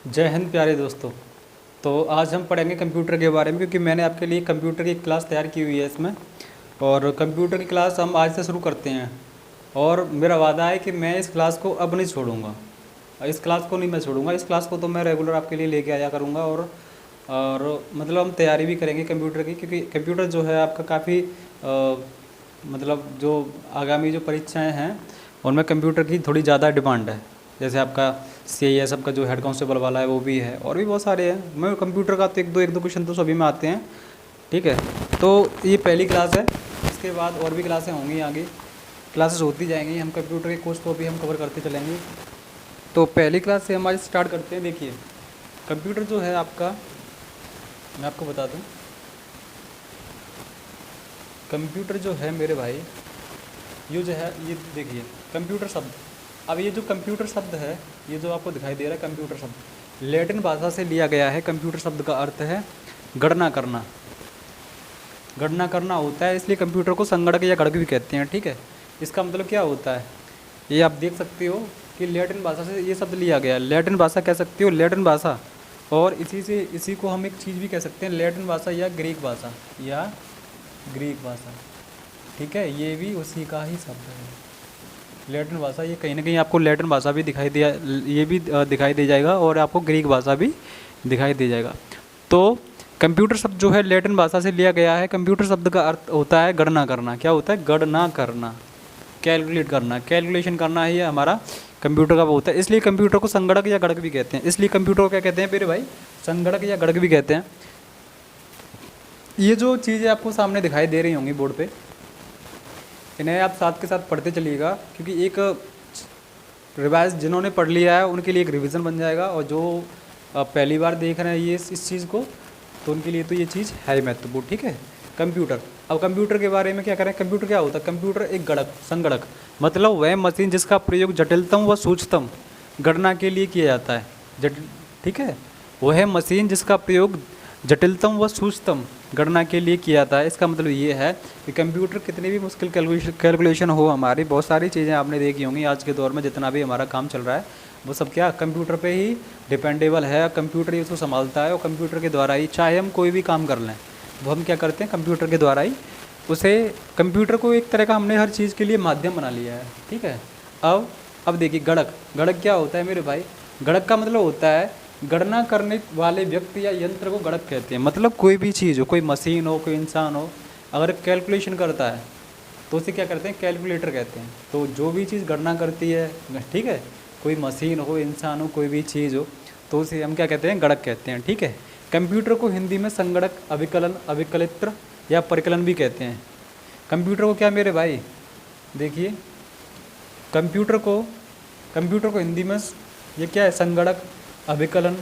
जय हिंद प्यारे दोस्तों। तो आज हम पढ़ेंगे कंप्यूटर के बारे में, क्योंकि मैंने आपके लिए कंप्यूटर की क्लास तैयार की हुई है इसमें। और कंप्यूटर की क्लास हम आज से शुरू करते हैं, और मेरा वादा है कि मैं इस क्लास को अब नहीं छोड़ूंगा। इस क्लास को नहीं मैं छोड़ूंगा, इस क्लास को तो मैं रेगुलर आपके लिए लेके आया करूँगा। और मतलब हम तैयारी भी करेंगे कंप्यूटर की, क्योंकि कंप्यूटर जो है आपका काफ़ी मतलब जो आगामी जो परीक्षाएं हैं उनमें कंप्यूटर की थोड़ी ज़्यादा डिमांड है। जैसे आपका CIS का जो हेड कांस्टेबल वाला है वो भी है, और भी बहुत सारे हैं। मैं कंप्यूटर का तो एक दो क्वेश्चन तो सभी में आते हैं। ठीक है, तो ये पहली क्लास है। इसके बाद और भी क्लासें होंगी, आगे क्लासेस होती जाएंगी। हम कंप्यूटर के कोर्स को भी हम कवर करते चलेंगे। तो पहली क्लास से हम आज स्टार्ट करते हैं। देखिए, कंप्यूटर जो है आपका, मैं आपको बता दूं, कंप्यूटर जो है मेरे भाई, ये जो है, ये देखिए कंप्यूटर शब्द। अब ये जो कंप्यूटर शब्द है, ये जो आपको दिखाई दे रहा है कंप्यूटर शब्द, लैटिन भाषा से लिया गया है। कंप्यूटर शब्द का अर्थ है गणना करना। गणना करना होता है, इसलिए कंप्यूटर को संगणक या गणक भी कहते हैं। ठीक है, इसका मतलब क्या होता है, ये आप देख सकते हो कि लैटिन भाषा से ये शब्द लिया गया है। लैटिन भाषा कह सकते हो, लैटिन भाषा, और इसी को हम एक चीज़ भी कह सकते हैं, लैटिन भाषा या ग्रीक भाषा, या ग्रीक भाषा। ठीक है, ये भी उसी का ही शब्द है, लैटिन भाषा। ये कहीं ना कहीं आपको लैटिन भाषा भी दिखाई दे, ये भी दिखाई दे जाएगा, और आपको ग्रीक भाषा भी दिखाई दे जाएगा। तो कंप्यूटर शब्द जो है लैटिन भाषा से लिया गया है। कंप्यूटर शब्द का अर्थ होता है गणना करना। क्या होता है? गणना करना, कैलकुलेट करना, कैलकुलेशन करना ही हमारा कंप्यूटर का वो होता है। इसलिए कंप्यूटर को संगणक या गणक भी कहते हैं। इसलिए कंप्यूटर को क्या कहते हैं मेरे भाई? संगणक या गणक भी कहते हैं। ये जो चीज़ें आपको सामने दिखाई दे रही होंगी बोर्ड पे, इन्हें आप साथ के साथ पढ़ते चलिएगा, क्योंकि एक रिवाइज जिन्होंने पढ़ लिया है उनके लिए एक रिवीजन बन जाएगा, और जो पहली बार देख रहे हैं ये इस चीज़ को, तो उनके लिए तो ये चीज़ है महत्वपूर्ण। ठीक है, कंप्यूटर। अब कंप्यूटर के बारे में क्या करें? कंप्यूटर क्या होता है? कंप्यूटर एक गणक, संगणक, मतलब वह मशीन जिसका प्रयोग जटिलतम व सूक्ष्मतम गणना के लिए किया जाता है। ठीक है, वह मशीन जिसका प्रयोग जटिलतम व सूक्ष्मतम गणना के लिए किया जाता है। इसका मतलब ये है कि कंप्यूटर कितनी भी मुश्किल कैलकुलेशन हो, हमारी बहुत सारी चीज़ें आपने देखी होंगी आज के दौर में, जितना भी हमारा काम चल रहा है वो सब क्या कंप्यूटर पे ही डिपेंडेबल है। कंप्यूटर ही उसको संभालता है, और कंप्यूटर के द्वारा ही चाहे हम कोई भी काम कर लें, वो हम क्या करते हैं? कंप्यूटर के द्वारा ही उसे, कंप्यूटर को एक तरह का हमने हर चीज़ के लिए माध्यम बना लिया है। ठीक है, अब देखिए गणक। गणक क्या होता है मेरे भाई? गणक का मतलब होता है गणना करने वाले व्यक्ति या यंत्र को गणक कहते हैं। मतलब कोई भी चीज़ हो, कोई मशीन हो, कोई इंसान हो, अगर कैलकुलेशन करता है तो उसे क्या करते हैं? कैलकुलेटर कहते हैं। तो जो भी चीज़ गणना करती है, ठीक है, कोई मशीन हो, इंसान हो, कोई भी चीज़ हो, तो उसे हम क्या कहते हैं? गणक कहते हैं। ठीक है, कंप्यूटर को हिंदी में संगणक, अभिकलन, अभिकलित्र या परिकलन भी कहते हैं। कंप्यूटर को क्या मेरे भाई? देखिए, कंप्यूटर को हिंदी में ये क्या है? संगणक, अभिकलन,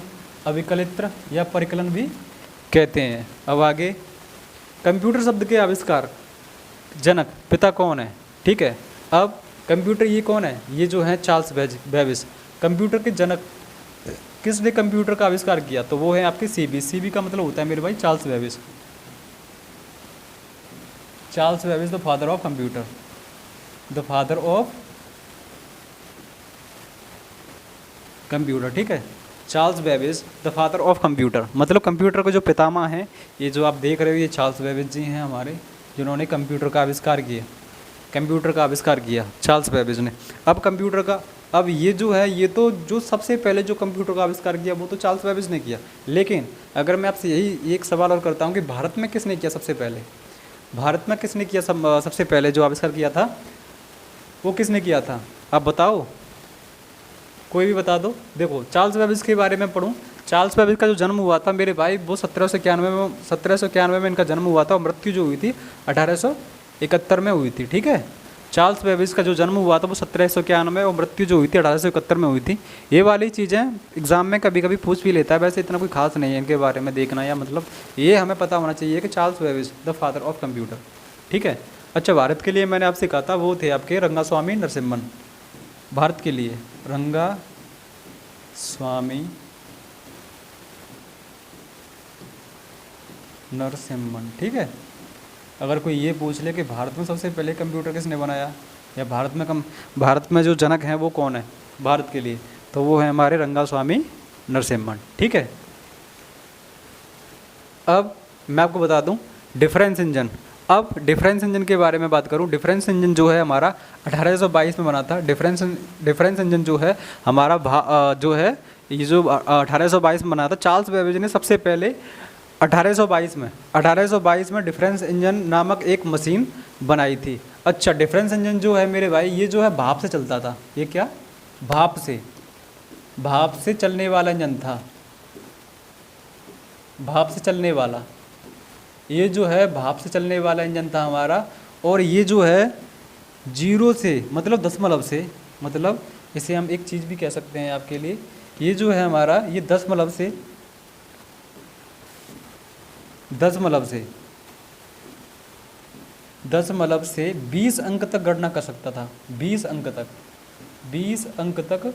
अभिकलित्र या परिकलन भी कहते हैं। अब आगे, कंप्यूटर शब्द के आविष्कार जनक, पिता कौन है? ठीक है, अब कंप्यूटर ये कौन है? ये जो है चार्ल्स बेबिज। कंप्यूटर के जनक, किसने कंप्यूटर का आविष्कार किया? तो वो है आपके सीबी का मतलब होता है मेरे भाई Charles babies. Charles babies the father of computer, the father of computer. ठीक है, Charles babies the father of computer, मतलब कंप्यूटर के जो पितामह हैं, ये जो आप देख रहे हो, ये चार्ल्स बेबिज जी हैं हमारे, जिन्होंने कंप्यूटर का आविष्कार किया, चार्ल्स बेबिज ने। अब कंप्यूटर का, अब ये जो है, ये तो जो सबसे पहले जो कंप्यूटर का आविष्कार किया वो तो चार्ल्स बेबिज ने किया। लेकिन अगर मैं आपसे यही एक सवाल और करता हूँ कि भारत में किसने किया सबसे पहले? भारत में किसने किया सबसे पहले जो आविष्कार किया था, वो किसने किया था? आप बताओ, कोई भी बता दो। देखो, चार्ल्स बेबिज के बारे में पढ़ूँ। चार्ल्स बेबिज का जो जन्म हुआ था मेरे भाई, वो 1791 में इनका जन्म हुआ था, और मृत्यु जो हुई थी 1871 में हुई थी। ठीक है, चार्ल्स बेबिज का जो जन्म हुआ था वो 1791 और मृत्यु जो हुई थी 1871 में हुई थी। ये वाली चीज़ें एग्जाम में कभी कभी पूछ भी लेता है, वैसे इतना कोई खास नहीं है इनके बारे में देखना, या मतलब ये हमें पता होना चाहिए कि Charles babies the father of computer. ठीक है, अच्छा, भारत के लिए मैंने आपसे कहा था वो थे आपके रंगास्वामी नरसिम्हन। भारत के लिए रंगास्वामी नरसिम्हन। ठीक है, अगर कोई ये पूछ ले कि भारत में सबसे पहले कंप्यूटर किसने बनाया, या भारत में जो जनक हैं वो कौन है भारत के लिए, तो वो है हमारे रंगास्वामी नरसिम्हन। ठीक है, अब मैं आपको बता दूं डिफरेंस इंजन। अब डिफरेंस इंजन के बारे में बात करूं, डिफरेंस इंजन जो है हमारा 1822 में बना था। डिफरेंस इंजन जो है हमारा जो है ये जो 1822 में बना था, चार्ल्स बेबेज ने सबसे पहले 1822 में डिफरेंस इंजन नामक एक मशीन बनाई थी। अच्छा, डिफरेंस इंजन जो है मेरे भाई ये जो है भाप से चलता था। ये क्या, भाप से चलने वाला इंजन था, भाप से चलने वाला, ये जो है भाप से चलने वाला इंजन था हमारा। और ये जो है 0 से मतलब दशमलव से, मतलब इसे हम एक चीज़ भी कह सकते हैं आपके लिए, ये जो है हमारा ये दशमलव से 20 अंक तक गणना कर सकता था। 20 अंक तक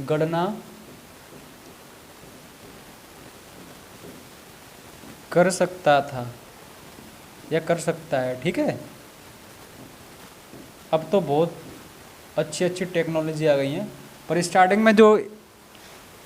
गणना कर सकता था या कर सकता है। ठीक है, अब तो बहुत अच्छी टेक्नोलॉजी आ गई है, पर स्टार्टिंग में जो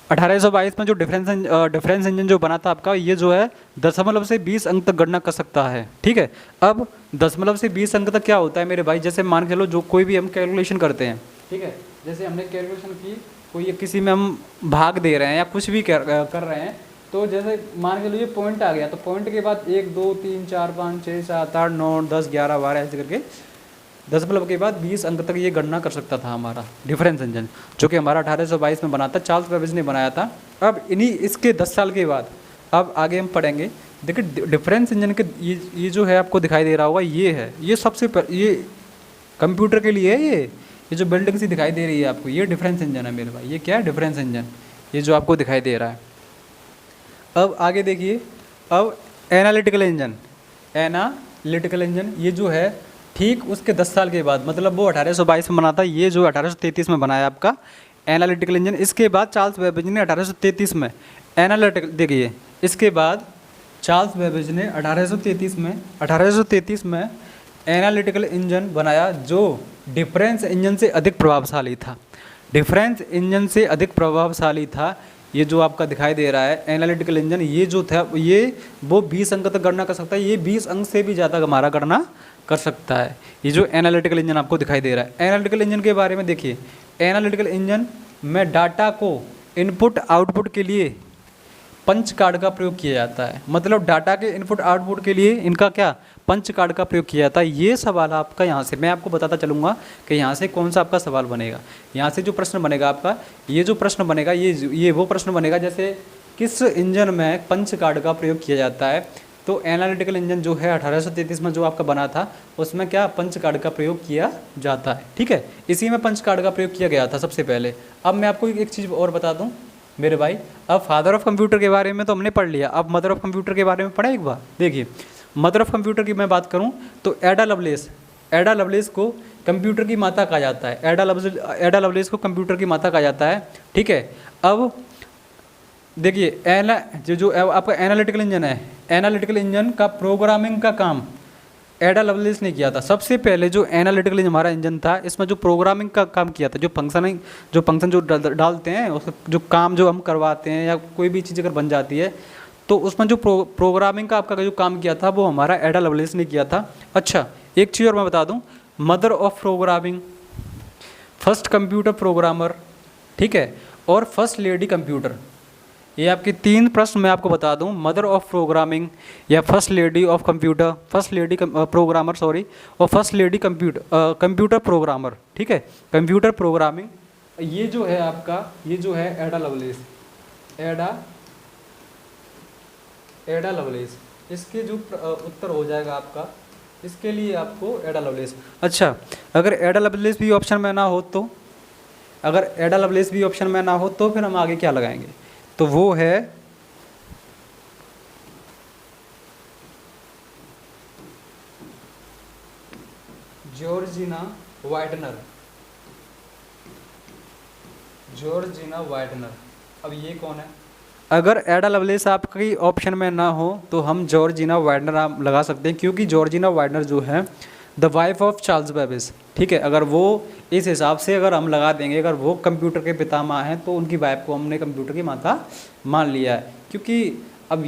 1822 में जो डिफरेंस इंजन जो बना था आपका, ये जो है दशमलव से 20 अंक तक गणना कर सकता है। ठीक है, अब दशमलव से 20 अंक तक क्या होता है मेरे भाई, जैसे मान के लो जो कोई भी हम कैलकुलेशन करते हैं, ठीक है, जैसे हमने कैलकुलेशन की, कोई किसी में हम भाग दे रहे हैं या कुछ भी कर रहे हैं, तो जैसे मान के लो ये पॉइंट आ गया, तो पॉइंट के बाद 1 2 3 4 5 6 7 8 9 10 11 12 ऐसे करके दशमलव के बाद 20 अंक तक ये गणना कर सकता था हमारा डिफरेंस इंजन, जो कि हमारा 1822 में बना था, चार्ल्स बेबेज ने बनाया था। अब इन्हीं इसके 10 साल के बाद अब आगे हम पढ़ेंगे। देखिए डिफरेंस इंजन के ये जो है आपको दिखाई दे रहा होगा, ये है, ये सबसे ये कंप्यूटर के लिए है। ये जो बिल्डिंग सी दिखाई दे रही है आपको, ये डिफरेंस इंजन है मेरे भाई। ये क्या है, डिफरेंस इंजन, ये जो आपको दिखाई दे रहा है। अब आगे देखिए, अब एनालिटिकल इंजन, ये जो है ठीक उसके 10 साल के बाद, मतलब वो 1822 में बना था, ये जो 1833 में बनाया आपका एनालिटिकल इंजन। इसके बाद चार्ल्स बेबेज ने 1833 में देखिए, इसके बाद चार्ल्स बेबेज ने 1833 में एनालिटिकल इंजन बनाया, जो डिफरेंस इंजन से अधिक प्रभावशाली था। ये जो आपका दिखाई दे रहा है एनालिटिकल इंजन, ये जो था ये वो 20 अंक तक गणना कर सकता है, ये 20 अंक से भी ज़्यादा हमारा गणना कर सकता है। ये जो एनालिटिकल इंजन आपको दिखाई दे रहा है, एनालिटिकल इंजन के बारे में देखिए, एनालिटिकल इंजन में डाटा को इनपुट आउटपुट के लिए पंच कार्ड का प्रयोग किया जाता है। मतलब डाटा के इनपुट आउटपुट के लिए इनका क्या, पंच कार्ड का प्रयोग किया जाता है। ये सवाल आपका यहाँ से मैं आपको बताता चलूँगा कि यहाँ से कौन सा आपका सवाल बनेगा। यहाँ से जो प्रश्न बनेगा आपका, ये जो प्रश्न बनेगा ये वो प्रश्न बनेगा, जैसे किस इंजन में पंच कार्ड का प्रयोग किया जाता है। तो एनालिटिकल इंजन जो है 1833 में जो आपका बना था, उसमें क्या पंच कार्ड का प्रयोग किया जाता है। ठीक है, इसी में पंच कार्ड का प्रयोग किया गया था सबसे पहले। अब मैं आपको एक चीज़ और बता दूं मेरे भाई, अब फादर ऑफ कंप्यूटर के बारे में तो हमने पढ़ लिया, अब मदर ऑफ कंप्यूटर के बारे में पढ़ा एक बार। देखिए मदर ऑफ कंप्यूटर की मैं बात करूं तो एडा लवलेस को कंप्यूटर की माता कहा जाता है। एडा लवलेस को कंप्यूटर की माता कहा जाता है। ठीक है, अब देखिए जो आपका एनालिटिकल इंजन है, एनालिटिकल इंजन का प्रोग्रामिंग का काम एडा लवलेस ने किया था। सबसे पहले जो एनालिटिकल हमारा इंजन था, इसमें जो प्रोग्रामिंग का काम किया था, जो फंक्शन जो डालते हैं, उसका जो काम जो हम करवाते हैं या कोई भी चीज़ अगर बन जाती है, तो उसमें जो प्रोग्रामिंग का आपका जो काम किया था वो हमारा एडा लवलेस ने किया था। अच्छा, एक चीज़ और मैं बता दूं, mother of programming, first computer programmer, ठीक है, और फर्स्ट लेडी कंप्यूटर, ये आपके 3 प्रश्न मैं आपको बता दूं। मदर ऑफ प्रोग्रामिंग या first lady of computer, first lady programmer sorry, और फर्स्ट लेडी कंप्यूटर प्रोग्रामर। ठीक है, कंप्यूटर प्रोग्रामिंग, ये जो है आपका, ये जो है एडा लवलेस, इसके जो उत्तर हो जाएगा आपका, इसके लिए आपको एडा लवलेस। अच्छा, अगर एडा लवलेस भी ऑप्शन में ना हो तो, अगर एडा लवलेस भी ऑप्शन में ना हो तो फिर हम आगे क्या लगाएंगे, तो वो है जॉर्जिना वाइटनर। अब ये कौन है, अगर एडा लवलेस आपकी ऑप्शन में ना हो तो हम जॉर्जिना वाइटनर लगा सकते हैं, क्योंकि जॉर्जिना वाइटनर जो है the wife of Charles Babbage, ठीक है। अगर वो इस हिसाब से अगर हम लगा देंगे, अगर वो कंप्यूटर के पितामह हैं तो उनकी वाइफ को हमने कंप्यूटर की माता मान लिया है, क्योंकि अब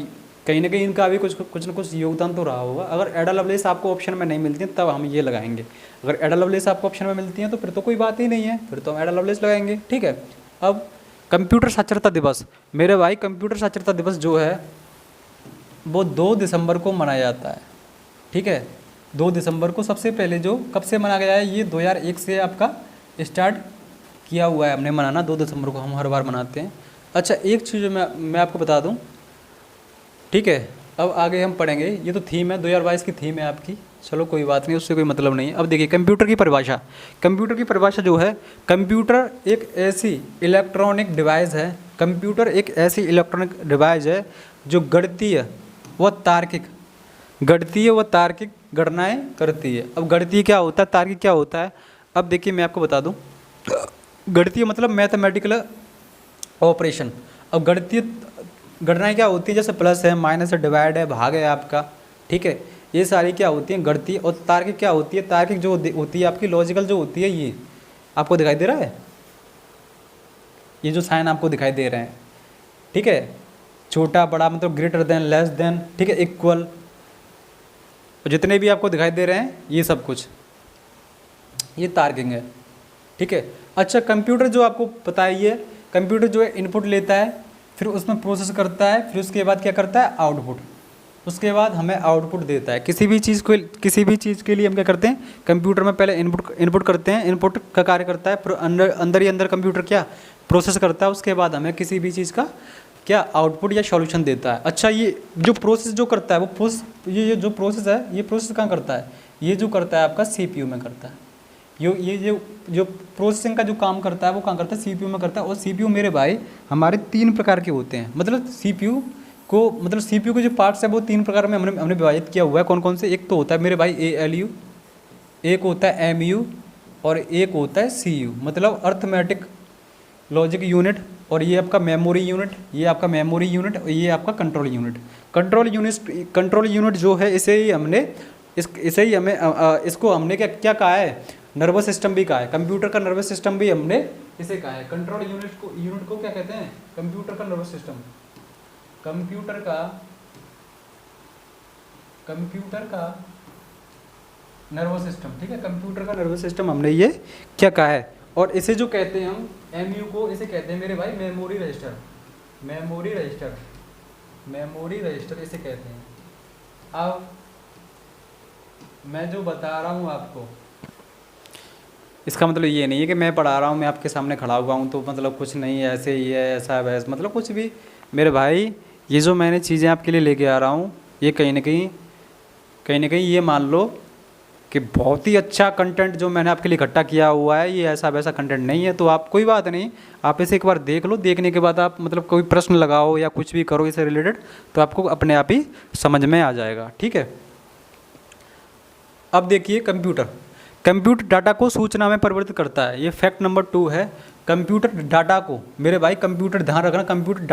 कहीं ना कहीं इनका भी कुछ ना कुछ योगदान तो रहा होगा। अगर एडा लवलेस आपको ऑप्शन में नहीं मिलती है तब हम ये लगाएंगे, अगर एडा लवलेस आपको ऑप्शन में मिलती है तो फिर तो कोई बात ही नहीं है, फिर तो हम एडा लवलेस लगाएंगे, ठीक है। अब कंप्यूटर साक्षरता दिवस, मेरे भाई कंप्यूटर साक्षरता दिवस जो है वो 2 दिसंबर को मनाया जाता है, ठीक है। 2 दिसंबर को सबसे पहले जो कब से मनाया गया है, ये 2001 से आपका स्टार्ट किया हुआ है हमने मनाना, 2 दिसंबर को हम हर बार मनाते हैं। अच्छा एक चीज़ मैं आपको बता दूं, ठीक है। अब आगे हम पढ़ेंगे, ये तो थीम है 2022 की थीम है आपकी, चलो कोई बात नहीं, उससे कोई मतलब नहीं है। अब देखिए कंप्यूटर की परिभाषा, कंप्यूटर की परिभाषा जो है, कंप्यूटर एक ऐसी इलेक्ट्रॉनिक डिवाइस है, कंप्यूटर एक ऐसी इलेक्ट्रॉनिक डिवाइस है जो गणितीय व तार्किक गणनाएं करती है। अब गणितीय क्या होता है, तार्किक क्या होता है, अब देखिए मैं आपको बता दूं, गणितीय मतलब मैथमेटिकल ऑपरेशन। अब गणितीय गणनाएं क्या होती है, जैसे प्लस है, माइनस है, डिवाइड है, भाग है आपका, ठीक है, ये सारी क्या होती हैं गणितीय। और तार्किक क्या होती है, तार्किक जो होती है आपकी लॉजिकल जो होती है, ये आपको दिखाई दे रहा है, ये जो साइन आपको दिखाई दे रहे हैं, ठीक है, छोटा बड़ा मतलब ग्रेटर देन, लेस देन, ठीक है, इक्वल, जितने भी आपको दिखाई दे रहे हैं ये सब कुछ ये तार्किक है, ठीक है। अच्छा कंप्यूटर जो आपको पता है, ये कंप्यूटर जो है इनपुट लेता है, फिर उसमें प्रोसेस करता है, फिर उसके बाद क्या करता है आउटपुट, उसके बाद हमें आउटपुट देता है। किसी भी चीज़ के लिए हम क्या करते हैं, कंप्यूटर में पहले इनपुट करते हैं, इनपुट का कार्य करता है, फिर अंदर ही अंदर कंप्यूटर क्या प्रोसेस करता है, उसके बाद हमें किसी भी चीज़ का क्या आउटपुट या सॉल्यूशन देता है। अच्छा ये जो प्रोसेस जो करता है वो ये जो प्रोसेस है, ये प्रोसेस कहाँ करता है, ये जो करता है आपका सीपीयू में करता है। ये जो प्रोसेसिंग का जो काम करता है वो कहाँ करता है, सीपीयू में करता है। और सीपीयू मेरे भाई हमारे 3 प्रकार के होते हैं, मतलब सीपीयू के जो पार्ट्स है वो 3 प्रकार में हमने विभाजित किया हुआ है। कौन कौन से, एक तो होता है मेरे भाई ALU, एक होता है MU और एक होता है CU, मतलब अर्थमेटिक लॉजिक यूनिट, और ये आपका मेमोरी यूनिट, ये आपका मेमोरी यूनिट, और ये आपका कंट्रोल यूनिट। कंट्रोल यूनिट जो है इसको हमने क्या कहा है, नर्वस सिस्टम भी कहा है, कंप्यूटर का नर्वस सिस्टम भी हमने इसे कहा है। कंट्रोल यूनिट को क्या कहते हैं, कंप्यूटर का नर्वस सिस्टम, कंप्यूटर का नर्वस सिस्टम, ठीक है, कंप्यूटर का नर्वस सिस्टम हमने ये क्या कहा है। और इसे जो कहते हैं हम MU को, इसे कहते हैं मेरे भाई मेमोरी रजिस्टर इसे कहते हैं। अब मैं जो बता रहा हूँ आपको, इसका मतलब ये नहीं है कि मैं पढ़ा रहा हूँ, मैं आपके सामने खड़ा हुआ हूँ तो मतलब कुछ नहीं है, ऐसे ही है, ऐसा है वैसा, मतलब कुछ भी। मेरे भाई ये जो मैंने चीज़ें आपके लिए लेके आ रहा हूँ, ये कहीं ना कहीं ये मान लो कि बहुत ही अच्छा कंटेंट जो मैंने आपके लिए इकट्ठा किया हुआ है, ये ऐसा वैसा कंटेंट नहीं है। तो आप कोई बात नहीं, आप इसे एक बार देख लो, देखने के बाद आप मतलब कोई प्रश्न लगाओ या कुछ भी करो इससे रिलेटेड, तो आपको अपने आप ही समझ में आ जाएगा, ठीक है। अब देखिए कंप्यूटर डाटा को सूचना में परिवर्तित करता है, ये फैक्ट नंबर 2 है। कंप्यूटर डाटा को, मेरे भाई कंप्यूटर ध्यान रखना, कंप्यूटर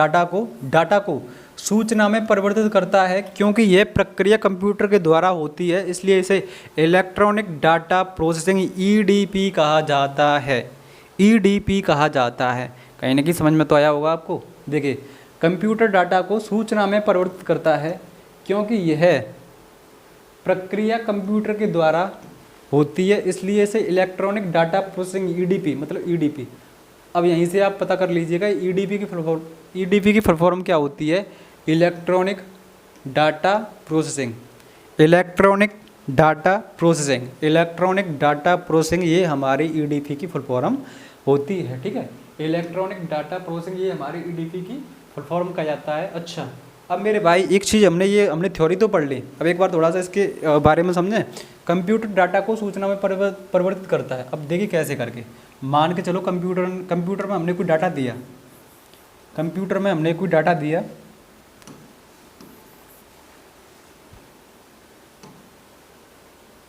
डाटा को सूचना में परिवर्तित करता है, क्योंकि यह प्रक्रिया कंप्यूटर के द्वारा होती है, इसलिए इसे इलेक्ट्रॉनिक डाटा प्रोसेसिंग EDP कहा जाता है। EDP कहा जाता है, कहीं ना कहीं समझ में तो आया होगा आपको। देखिए कंप्यूटर डाटा को सूचना में परिवर्तित करता है क्योंकि यह प्रक्रिया कंप्यूटर के द्वारा होती है, इसलिए इसे इलेक्ट्रॉनिक डाटा प्रोसेसिंग EDP मतलब EDP। अब यहीं से आप पता कर लीजिएगा EDP की फुल फॉर्म क्या होती है, इलेक्ट्रॉनिक डाटा प्रोसेसिंग, ये हमारी EDP की फुल फॉर्म होती है, ठीक है। इलेक्ट्रॉनिक डाटा प्रोसेसिंग ये हमारी EDP की फुल फॉर्म कहा जाता है। अच्छा अब मेरे भाई एक चीज़ हमने थ्योरी तो पढ़ ली, अब एक बार थोड़ा सा इसके बारे में समझें। कंप्यूटर डाटा को सूचना में परिवर्तित करता है। अब देखिए कैसे करके, मान के चलो कंप्यूटर में हमने कोई डाटा दिया,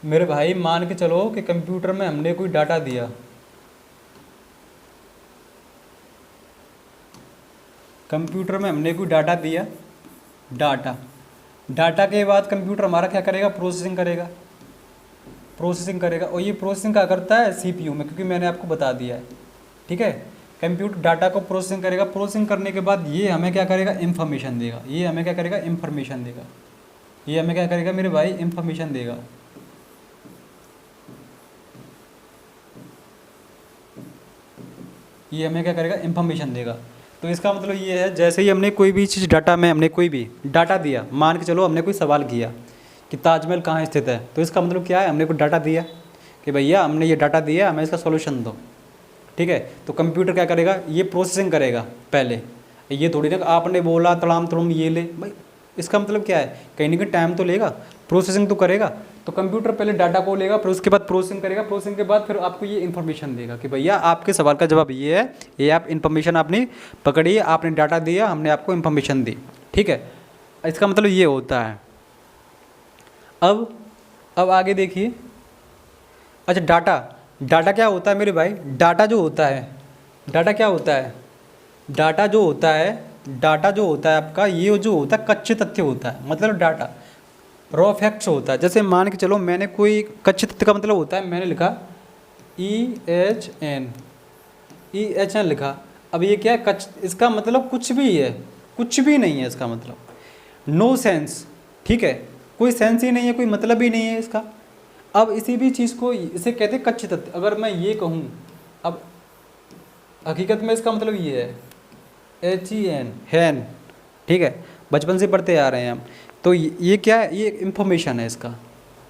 मेरे भाई मान के चलो कि कंप्यूटर में हमने कोई डाटा दिया, डाटा के बाद कंप्यूटर हमारा क्या करेगा, प्रोसेसिंग करेगा। प्रोसेसिंग करेगा, और ये प्रोसेसिंग क्या करता है सीपीयू में, क्योंकि मैंने आपको बता दिया है। ठीक है, कंप्यूटर डाटा को प्रोसेसिंग करेगा, प्रोसेसिंग करने के बाद ये हमें क्या करेगा, इंफॉर्मेशन देगा। ये हमें क्या करेगा, इंफॉर्मेशन देगा। ये हमें क्या करेगा मेरे भाई, इंफॉर्मेशन देगा। ये हमें क्या करेगा, इंफॉर्मेशन देगा। तो इसका मतलब ये है, जैसे ही हमने कोई भी चीज़ डाटा में हमने कोई भी डाटा दिया, मान के चलो हमने कोई सवाल किया कि ताजमहल कहाँ स्थित है, तो इसका मतलब क्या है, हमने कोई डाटा दिया कि भैया हमने ये डाटा दिया, हमें इसका सॉल्यूशन दो। ठीक है, तो कंप्यूटर क्या करेगा, ये प्रोसेसिंग करेगा पहले। ये थोड़ी ना आपने बोला तड़ाम तड़ुम ये ले भाई, इसका मतलब क्या है, कहीं ना कहीं टाइम तो लेगा, प्रोसेसिंग तो करेगा। तो कंप्यूटर पहले डाटा को लेगा, फिर उसके बाद प्रोसेसिंग करेगा, प्रोसेसिंग के बाद फिर आपको ये इन्फॉर्मेशन देगा कि भैया आपके सवाल का जवाब ये है, ये आप इन्फॉर्मेशन आपने पकड़ी, आपने डाटा दिया, हमने आपको इन्फॉर्मेशन दी। ठीक है, इसका मतलब ये होता है। अब आगे देखिए। अच्छा, डाटा क्या होता है मेरे भाई, डाटा जो होता है, डाटा क्या होता है, डाटा जो होता है आपका, ये जो होता है कच्चे तथ्य होता है। मतलब डाटा रॉ फैक्ट्स होता है। जैसे मान के चलो मैंने कोई कच्चे तथ्य का मतलब होता है, मैंने लिखा EHN लिखा। अब ये क्या है, इसका मतलब कुछ भी है, कुछ भी नहीं है इसका मतलब, नो सेंस। ठीक है, कोई सेंस ही नहीं है, कोई मतलब ही नहीं है इसका। अब इसी भी चीज़ को इसे कहते हैं कच्चे तथ्य। अगर मैं ये कहूँ, अब हकीकत में इसका मतलब ये है HEN, हैन। ठीक है, बचपन से पढ़ते आ रहे हैं हम। तो ये क्या है, ये इंफॉर्मेशन है इसका।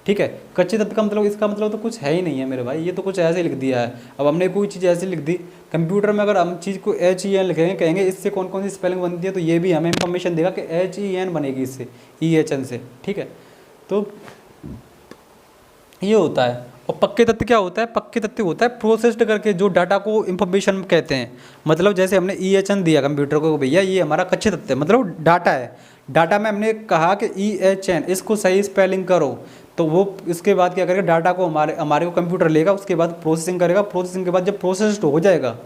ठीक है, कच्चे तत्व का मतलब, इसका मतलब तो कुछ है ही नहीं है मेरे भाई, ये तो कुछ ऐसे लिख दिया है। अब हमने कोई चीज़ ऐसे लिख दी कंप्यूटर में, अगर हम चीज़ को HEN लिखेंगे, कहेंगे इससे कौन कौन सी स्पेलिंग बनती है, तो ये भी हमें इंफॉर्मेशन देगा कि HEN बनेगी इससे, EHN से। ठीक है, तो ये होता है। और पक्के तत्व क्या होता है, पक्के तत्व होता है प्रोसेस्ड करके जो डाटा को इंफॉर्मेशन कहते हैं। मतलब जैसे हमने EHN दिया कंप्यूटर को, भैया ये हमारा कच्चे तत्व है, मतलब डाटा है। डाटा में हमने कहा कि EHN, इसको सही स्पेलिंग करो, तो वो इसके बाद क्या करेगा, डाटा को हमारे को कंप्यूटर लेगा, उसके बाद प्रोसेसिंग करेगा। प्रोसेसिंग के बाद जब प्रोसेस्ड हो जाएगा,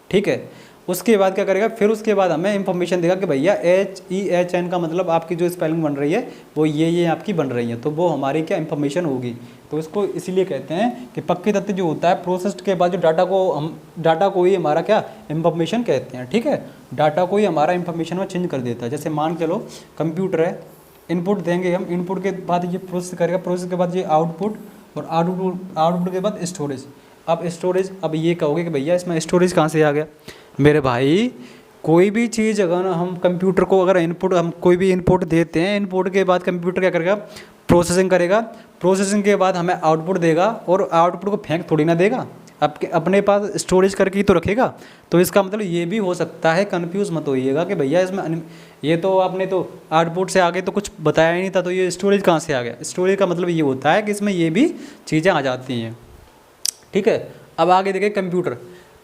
ठीक है, उसके बाद क्या करेगा, फिर उसके बाद हमें इंफॉर्मेशन देगा कि भैया HEHN का मतलब आपकी जो स्पेलिंग बन रही है वो ये आपकी बन रही है, तो वो हमारी क्या इंफॉर्मेशन होगी। तो इसको इसीलिए कहते हैं कि पक्के तत्व जो होता है प्रोसेस्ड के बाद जो डाटा को ही हमारा क्या इंफॉर्मेशन कहते हैं। ठीक है, डाटा को ही हमारा इंफॉर्मेशन में चेंज कर देता है। जैसे मान के लो कंप्यूटर है, इनपुट देंगे हम, इनपुट के बाद ये प्रोसेस करेगा, प्रोसेस के बाद ये आउटपुट, और आउटपुट के बाद स्टोरेज। अब स्टोरेज, अब ये कहोगे कि भैया इसमें स्टोरेज कहाँ से आ गया। मेरे भाई कोई भी चीज़ अगर हम कंप्यूटर को अगर इनपुट, हम कोई भी इनपुट देते हैं, इनपुट के बाद कंप्यूटर क्या करेगा, प्रोसेसिंग करेगा, प्रोसेसिंग के बाद हमें आउटपुट देगा, और आउटपुट को फेंक थोड़ी ना देगा, आपके अपने पास स्टोरेज करके ही तो रखेगा। तो इसका मतलब ये भी हो सकता है, कन्फ्यूज़ मत होइएगा कि भैया इसमें ये तो आपने तो आउटपुट से आगे तो कुछ बताया ही नहीं था, तो ये स्टोरेज कहाँ से आ गया। स्टोरेज का मतलब ये होता है कि इसमें ये भी चीज़ें आ जाती हैं। ठीक है, अब आगे देखें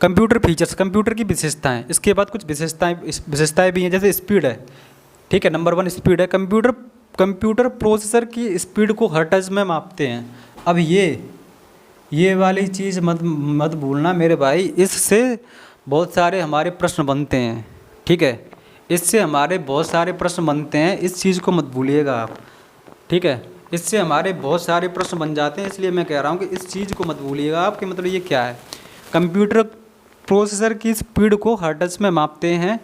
कंप्यूटर फीचर्स, कंप्यूटर की विशेषताएं। इसके बाद कुछ विशेषताएं भी हैं, जैसे स्पीड है। ठीक है, नंबर 1 स्पीड है। कंप्यूटर प्रोसेसर की स्पीड को हर्ट्ज में मापते हैं। अब ये वाली चीज़ मत भूलना मेरे भाई, इससे बहुत सारे हमारे प्रश्न बनते हैं। ठीक है, इससे हमारे बहुत सारे प्रश्न बनते हैं, इस चीज़ को मत भूलिएगा आप। ठीक है, इससे हमारे बहुत सारे प्रश्न बन जाते हैं, इसलिए मैं कह रहा हूँ कि इस चीज़ को मत भूलिएगा आप कि मतलब ये क्या है। कंप्यूटर प्रोसेसर की स्पीड को हर्ट्ज में मापते हैं।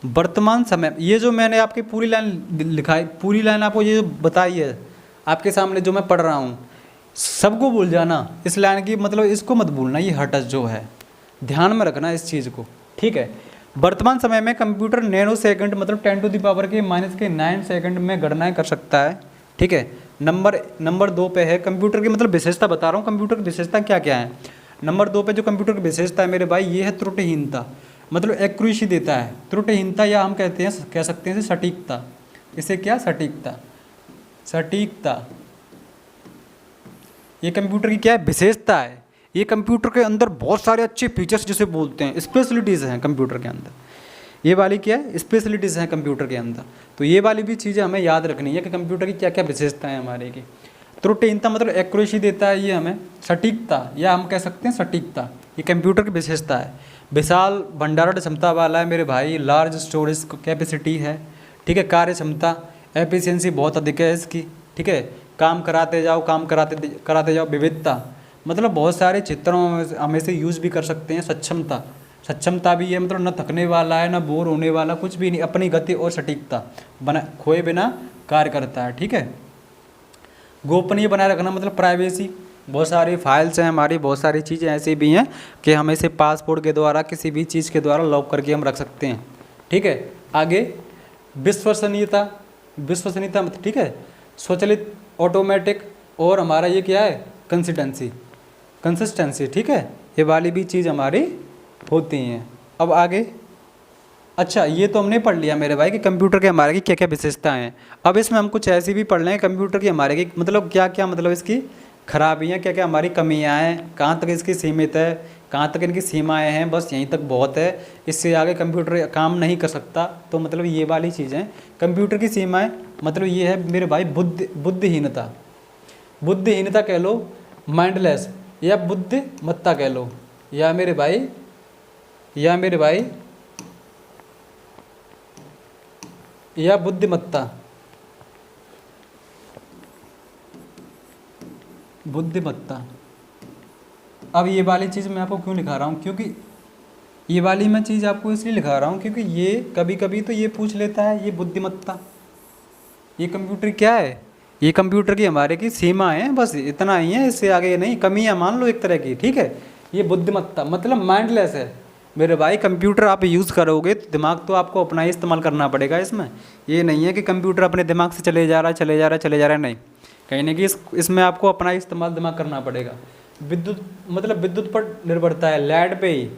वर्तमान समय ये जो मैंने आपकी पूरी लाइन लिखा है, पूरी लाइन आपको ये बताई है आपके सामने जो मैं पढ़ रहा हूँ, सबको भूल जाना इस लाइन की, मतलब इसको मत भूलना, ये हर्ट्ज जो है ध्यान में रखना इस चीज़ को। ठीक है, वर्तमान समय में कंप्यूटर नैनो सेकंड मतलब 10⁻⁻⁹ सेकंड में गणनाएं कर सकता है। ठीक है, नंबर 2 पे है कंप्यूटर की मतलब विशेषता बता रहा हूँ, कंप्यूटर की विशेषता क्या क्या है। नंबर 2 पे जो कंप्यूटर की विशेषता है मेरे भाई, ये है त्रुटिहीनता, मतलब एक्यूरेसी देता है। त्रुटिहीनता या हम कह सकते हैं सटीकता। इसे क्या, सटीकता ये कंप्यूटर की क्या है, विशेषता है। ये कंप्यूटर के अंदर बहुत सारे अच्छे फीचर्स जिसे बोलते हैं, स्पेशलिटीज़ हैं कंप्यूटर के अंदर। ये वाली क्या है, स्पेशलिटीज़ हैं कंप्यूटर के अंदर। तो ये वाली भी चीज़ें हमें याद रखनी है कि कंप्यूटर की क्या क्या विशेषताएं हमारे की। त्रुटिहीनता मतलब एक्यूरेसी देता है ये हमें। सटीकता या हम कह सकते हैं सटीकता, ये कंप्यूटर की विशेषता है। विशाल भंडारण क्षमता वाला है मेरे भाई, लार्ज स्टोरेज कैपेसिटी है। ठीक है, कार्य क्षमता एफिशिएंसी बहुत अधिक है इसकी। ठीक है, काम कराते जाओ, काम कराते कराते जाओ। विविधता मतलब बहुत सारे चित्रों में हम इसे यूज़ भी कर सकते हैं। सक्षमता, सक्षमता भी है मतलब न थकने वाला है, न बोर होने वाला, कुछ भी नहीं, अपनी गति और सटीकता बना खोए बिना कार्य करता है। ठीक है। गोपनीय बनाए रखना मतलब प्राइवेसी, बहुत सारी फाइल्स हैं हमारी, बहुत सारी चीज़ें ऐसी भी हैं कि हम इसे पासपोर्ट के द्वारा, किसी भी चीज़ के द्वारा लॉक करके हम रख सकते हैं। ठीक है। आगे विश्वसनीयता, विश्वसनीयता मतलब ठीक है, स्वचालित, ऑटोमेटिक, और हमारा ये क्या है, कंसिस्टेंसी, कंसिस्टेंसी। ठीक है, ये वाली भी चीज़ हमारी होती हैं। अब आगे, अच्छा ये तो हमने पढ़ लिया मेरे भाई कि कंप्यूटर के हमारे की क्या क्या विशेषताएं हैं। अब इसमें हम कुछ ऐसी भी पढ़ लें कंप्यूटर की हमारे की मतलब क्या क्या मतलब इसकी खराबियाँ, क्या क्या हमारी कमियां हैं, कहाँ तक इसकी सीमित है, कहाँ तक इनकी सीमाएं हैं, बस यहीं तक बहुत है, इससे आगे कंप्यूटर काम नहीं कर सकता। तो मतलब ये वाली चीज़ें कंप्यूटर की सीमाएं, मतलब ये है मेरे भाई बुद्धिहीनता, बुद्धिहीनता कह लो, माइंडलेस, या बुद्धिमत्ता कह लो, या मेरे भाई, या मेरे भाई, या बुद्धिमत्ता, बुद्धिमत्ता। अब ये वाली चीज़ मैं आपको क्यों लिखा रहा हूँ, क्योंकि ये वाली मैं चीज़ आपको इसलिए लिखा रहा हूँ क्योंकि ये कभी कभी तो ये पूछ लेता है, ये बुद्धिमत्ता, ये कंप्यूटर क्या है, ये कंप्यूटर की हमारे की सीमा है, बस इतना ही है, इससे आगे नहीं, कमियाँ मान लो एक तरह की। ठीक है। ये बुद्धिमत्ता मतलब माइंडलेस है मेरे भाई। कंप्यूटर आप यूज़ करोगे तो दिमाग तो आपको अपना ही इस्तेमाल करना पड़ेगा इसमें। ये नहीं है कि कंप्यूटर अपने दिमाग से चले जा रहा है, चले जा रहा है, चले जा रहा है, नहीं, कहीं ना कहीं इसमें आपको अपना ही इस्तेमाल दिमाग करना पड़ेगा। विद्युत मतलब विद्युत पर निर्भरता है, लाइट पे ही,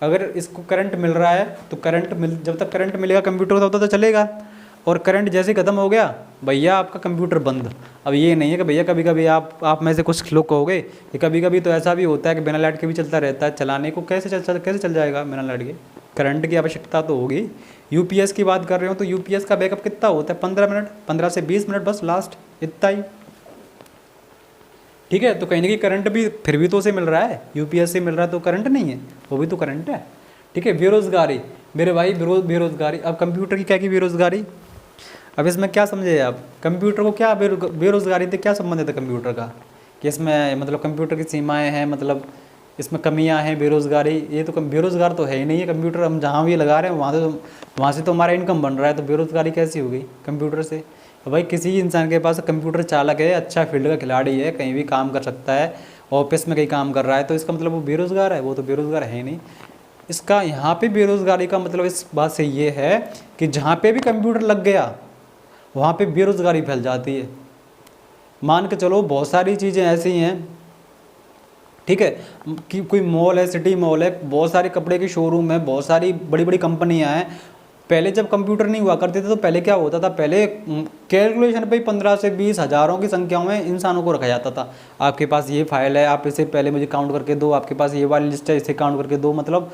अगर इसको करंट मिल रहा है तो करंट मिल, जब तक करंट मिलेगा कंप्यूटर तब तक तो चलेगा, और करंट जैसे ख़त्म हो गया भैया आपका कंप्यूटर बंद। अब ये नहीं है कि भैया कभी कभी आप में से कुछ लोग कहोगे कि कभी कभी तो ऐसा भी होता है कि बिना लाइट के भी चलता रहता है, चलाने को कैसे चल जाएगा बिना लाइट के, करंट की आवश्यकता तो होगी। यूपीएस की बात कर रहे हो तो यूपीएस का बैकअप कितना होता है, 15 मिनट, 15 से 20 मिनट बस लास्ट, इतना ही। ठीक है। तो कहीं ना कहीं करंट भी फिर भी तो उसे मिल रहा है, यूपीएस से मिल रहा है, तो करंट नहीं है, वो भी तो करंट है। ठीक है। बेरोजगारी मेरे भाई, बेरोजगारी, अब कंप्यूटर की क्या की बेरोजगारी, अब इसमें क्या समझे आप, कंप्यूटर को क्या बेरोजगारी से क्या संबंधित है कंप्यूटर का, कि इसमें मतलब कंप्यूटर की सीमाएं हैं, मतलब इसमें कमियां हैं, बेरोजगारी, ये तो बेरोजगार तो है ही नहीं है कंप्यूटर, हम जहाँ भी लगा रहे हैं वहाँ से तो हमारा इनकम बन रहा है, तो बेरोजगारी कैसी हो गई कंप्यूटर से। तो भाई किसी इंसान के पास कंप्यूटर चालक है, अच्छा फील्ड का खिलाड़ी है, कहीं भी काम कर सकता है, ऑफिस में कहीं काम कर रहा है, तो इसका मतलब वो बेरोजगार है, वो तो बेरोजगार है ही नहीं। इसका यहाँ पे बेरोजगारी का मतलब इस बात से ये है कि जहाँ पे भी कंप्यूटर लग गया वहाँ पे बेरोजगारी फैल जाती है। मान के चलो बहुत सारी चीज़ें ऐसी हैं, ठीक है, कि कोई मॉल है, सिटी मॉल है, बहुत सारे कपड़े के शोरूम है, बहुत सारी बड़ी बड़ी कंपनियां हैं। पहले जब कंप्यूटर नहीं हुआ करते थे तो पहले क्या होता था, पहले कैलकुलेशन पे ही 15 से 20 हज़ारों की संख्याओं में इंसानों को रखा जाता था। आपके पास ये फाइल है, आप इसे पहले मुझे काउंट करके दो, आपके पास ये वाली लिस्ट है, इसे काउंट करके दो, मतलब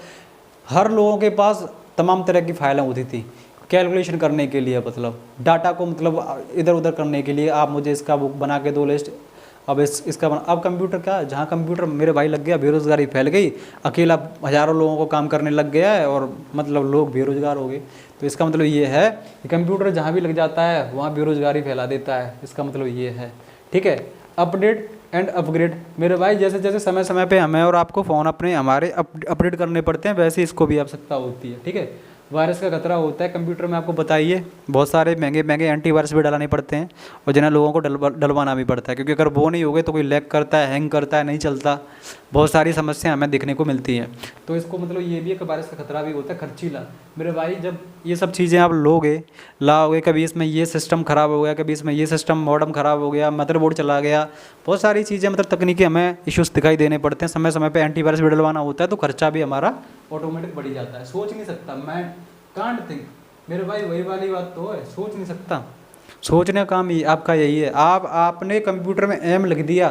हर लोगों के पास तमाम तरह की फाइलें होती थी कैलकुलेशन करने के लिए, मतलब डाटा को मतलब इधर उधर करने के लिए, आप मुझे इसका बुक बना के दो लिस्ट। अब अब कंप्यूटर क्या, जहाँ कंप्यूटर मेरे भाई लग गया बेरोजगारी फैल गई, अकेला हज़ारों लोगों को काम करने लग गया है और मतलब लोग बेरोजगार हो गए। तो इसका मतलब ये है कि कंप्यूटर जहाँ भी लग जाता है वहाँ बेरोजगारी फैला देता है, इसका मतलब ये है। ठीक है। अपडेट एंड अपग्रेड मेरे भाई, जैसे जैसे समय समय पे हमें और आपको फ़ोन हमारे अपडेट करने पड़ते हैं, वैसे इसको भी आवश्यकता होती है। ठीक है। वायरस का खतरा होता है कंप्यूटर में, आपको बताइए, बहुत सारे महंगे महंगे एंटीवायरस भी डलाने पड़ते हैं और जिन्हें लोगों को डलवाना भी पड़ता है, क्योंकि अगर वो नहीं होगे तो कोई लैग करता है, हैंग करता है, नहीं चलता, बहुत सारी समस्या हमें देखने को मिलती हैं। तो इसको मतलब ये भी एक वायरस का खतरा भी होता है, खर्चीला मेरे भाई। जब ये सब चीज़ें आप लाओगे, कभी इसमें ये सिस्टम ख़राब हो गया, कभी इसमें ये सिस्टम मॉडम ख़राब हो गया, मदरबोर्ड चला गया, बहुत सारी चीज़ें मतलब तकनीकी हमें इश्यूज़ दिखाई देने पड़ते हैं, समय समय पे एंटीवायरस भी डलवाना होता है, तो खर्चा भी हमारा ऑटोमेटिक बढ़ जाता है। सोच नहीं सकता, मैं कांट थिंक मेरे भाई, वही वाली बात तो है, सोच नहीं सकता। सोचने का काम ही आपका यही है। आपने कंप्यूटर में एम लिख दिया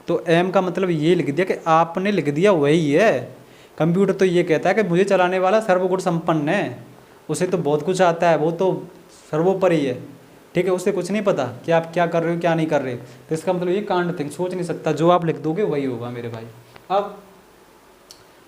तो एम का मतलब ये लिख दिया कि आपने लिख दिया वही है। कंप्यूटर तो ये कहता है कि मुझे चलाने वाला सर्वगुण संपन्न है, उसे तो बहुत कुछ आता है, वो तो सर्वोपरि है। ठीक है। उसे कुछ नहीं पता कि आप क्या कर रहे हो क्या नहीं कर रहे, तो इसका मतलब ये कांट थिंक, सोच नहीं सकता, जो आप लिख दोगे वही होगा मेरे भाई। अब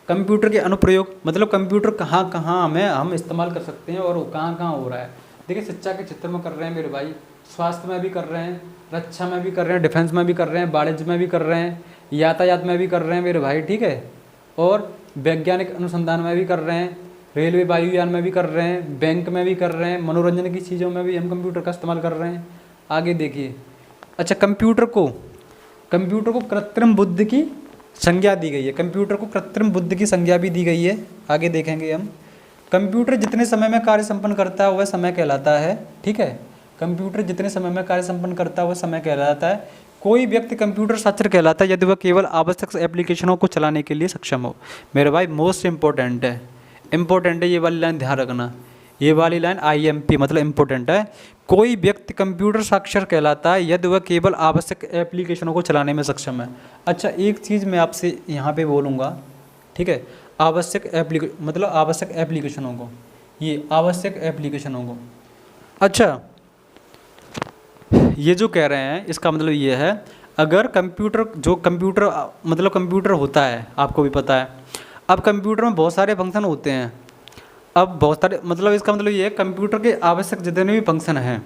कंप्यूटर के अनुप्रयोग मतलब कंप्यूटर कहाँ कहाँ हम इस्तेमाल कर सकते हैं और कहाँ कहाँ हो रहा है। देखिए शिक्षा के क्षेत्र में कर रहे हैं मेरे भाई, स्वास्थ्य में भी कर रहे हैं, रक्षा में भी कर रहे हैं, डिफेंस में भी कर रहे हैं, वाणिज्य में भी कर रहे हैं, यातायात में भी कर रहे हैं मेरे भाई, ठीक है। और वैज्ञानिक अनुसंधान में भी कर रहे हैं, रेलवे वायुयान में भी कर रहे हैं, बैंक में भी कर रहे हैं, मनोरंजन की चीज़ों में भी हम कंप्यूटर का इस्तेमाल कर रहे हैं। आगे देखिए, अच्छा कंप्यूटर को कृत्रिम बुद्धि की संज्ञा दी गई है, कंप्यूटर को कृत्रिम बुद्धि की संज्ञा भी दी गई है। आगे देखेंगे हम, कंप्यूटर जितने समय में कार्य संपन्न करता है वह समय कहलाता है, ठीक है। कंप्यूटर जितने समय में कार्य संपन्न करता है वह समय कहलाता है। कोई व्यक्ति कंप्यूटर साक्षर कहलाता है यदि वह केवल आवश्यक एप्लीकेशनों को चलाने के लिए सक्षम हो। मेरे भाई मोस्ट इंपॉर्टेंट है ये वाली लाइन ध्यान रखना, ये वाली लाइन IMP मतलब इम्पोर्टेंट है। कोई व्यक्ति कंप्यूटर साक्षर कहलाता है यदि वह केवल आवश्यक एप्लीकेशनों को चलाने में सक्षम है। अच्छा एक चीज़ मैं आपसे यहाँ पे बोलूँगा, ठीक है, आवश्यक एप्लीकेशनों को, ये आवश्यक एप्लीकेशनों को। अच्छा ये जो कह रहे हैं इसका मतलब ये है, अगर कंप्यूटर होता है, आपको भी पता है, अब कंप्यूटर में बहुत सारे फंक्शन होते हैं। अब बहुत सारे इसका मतलब ये है, कंप्यूटर के आवश्यक जितने भी फंक्शन हैं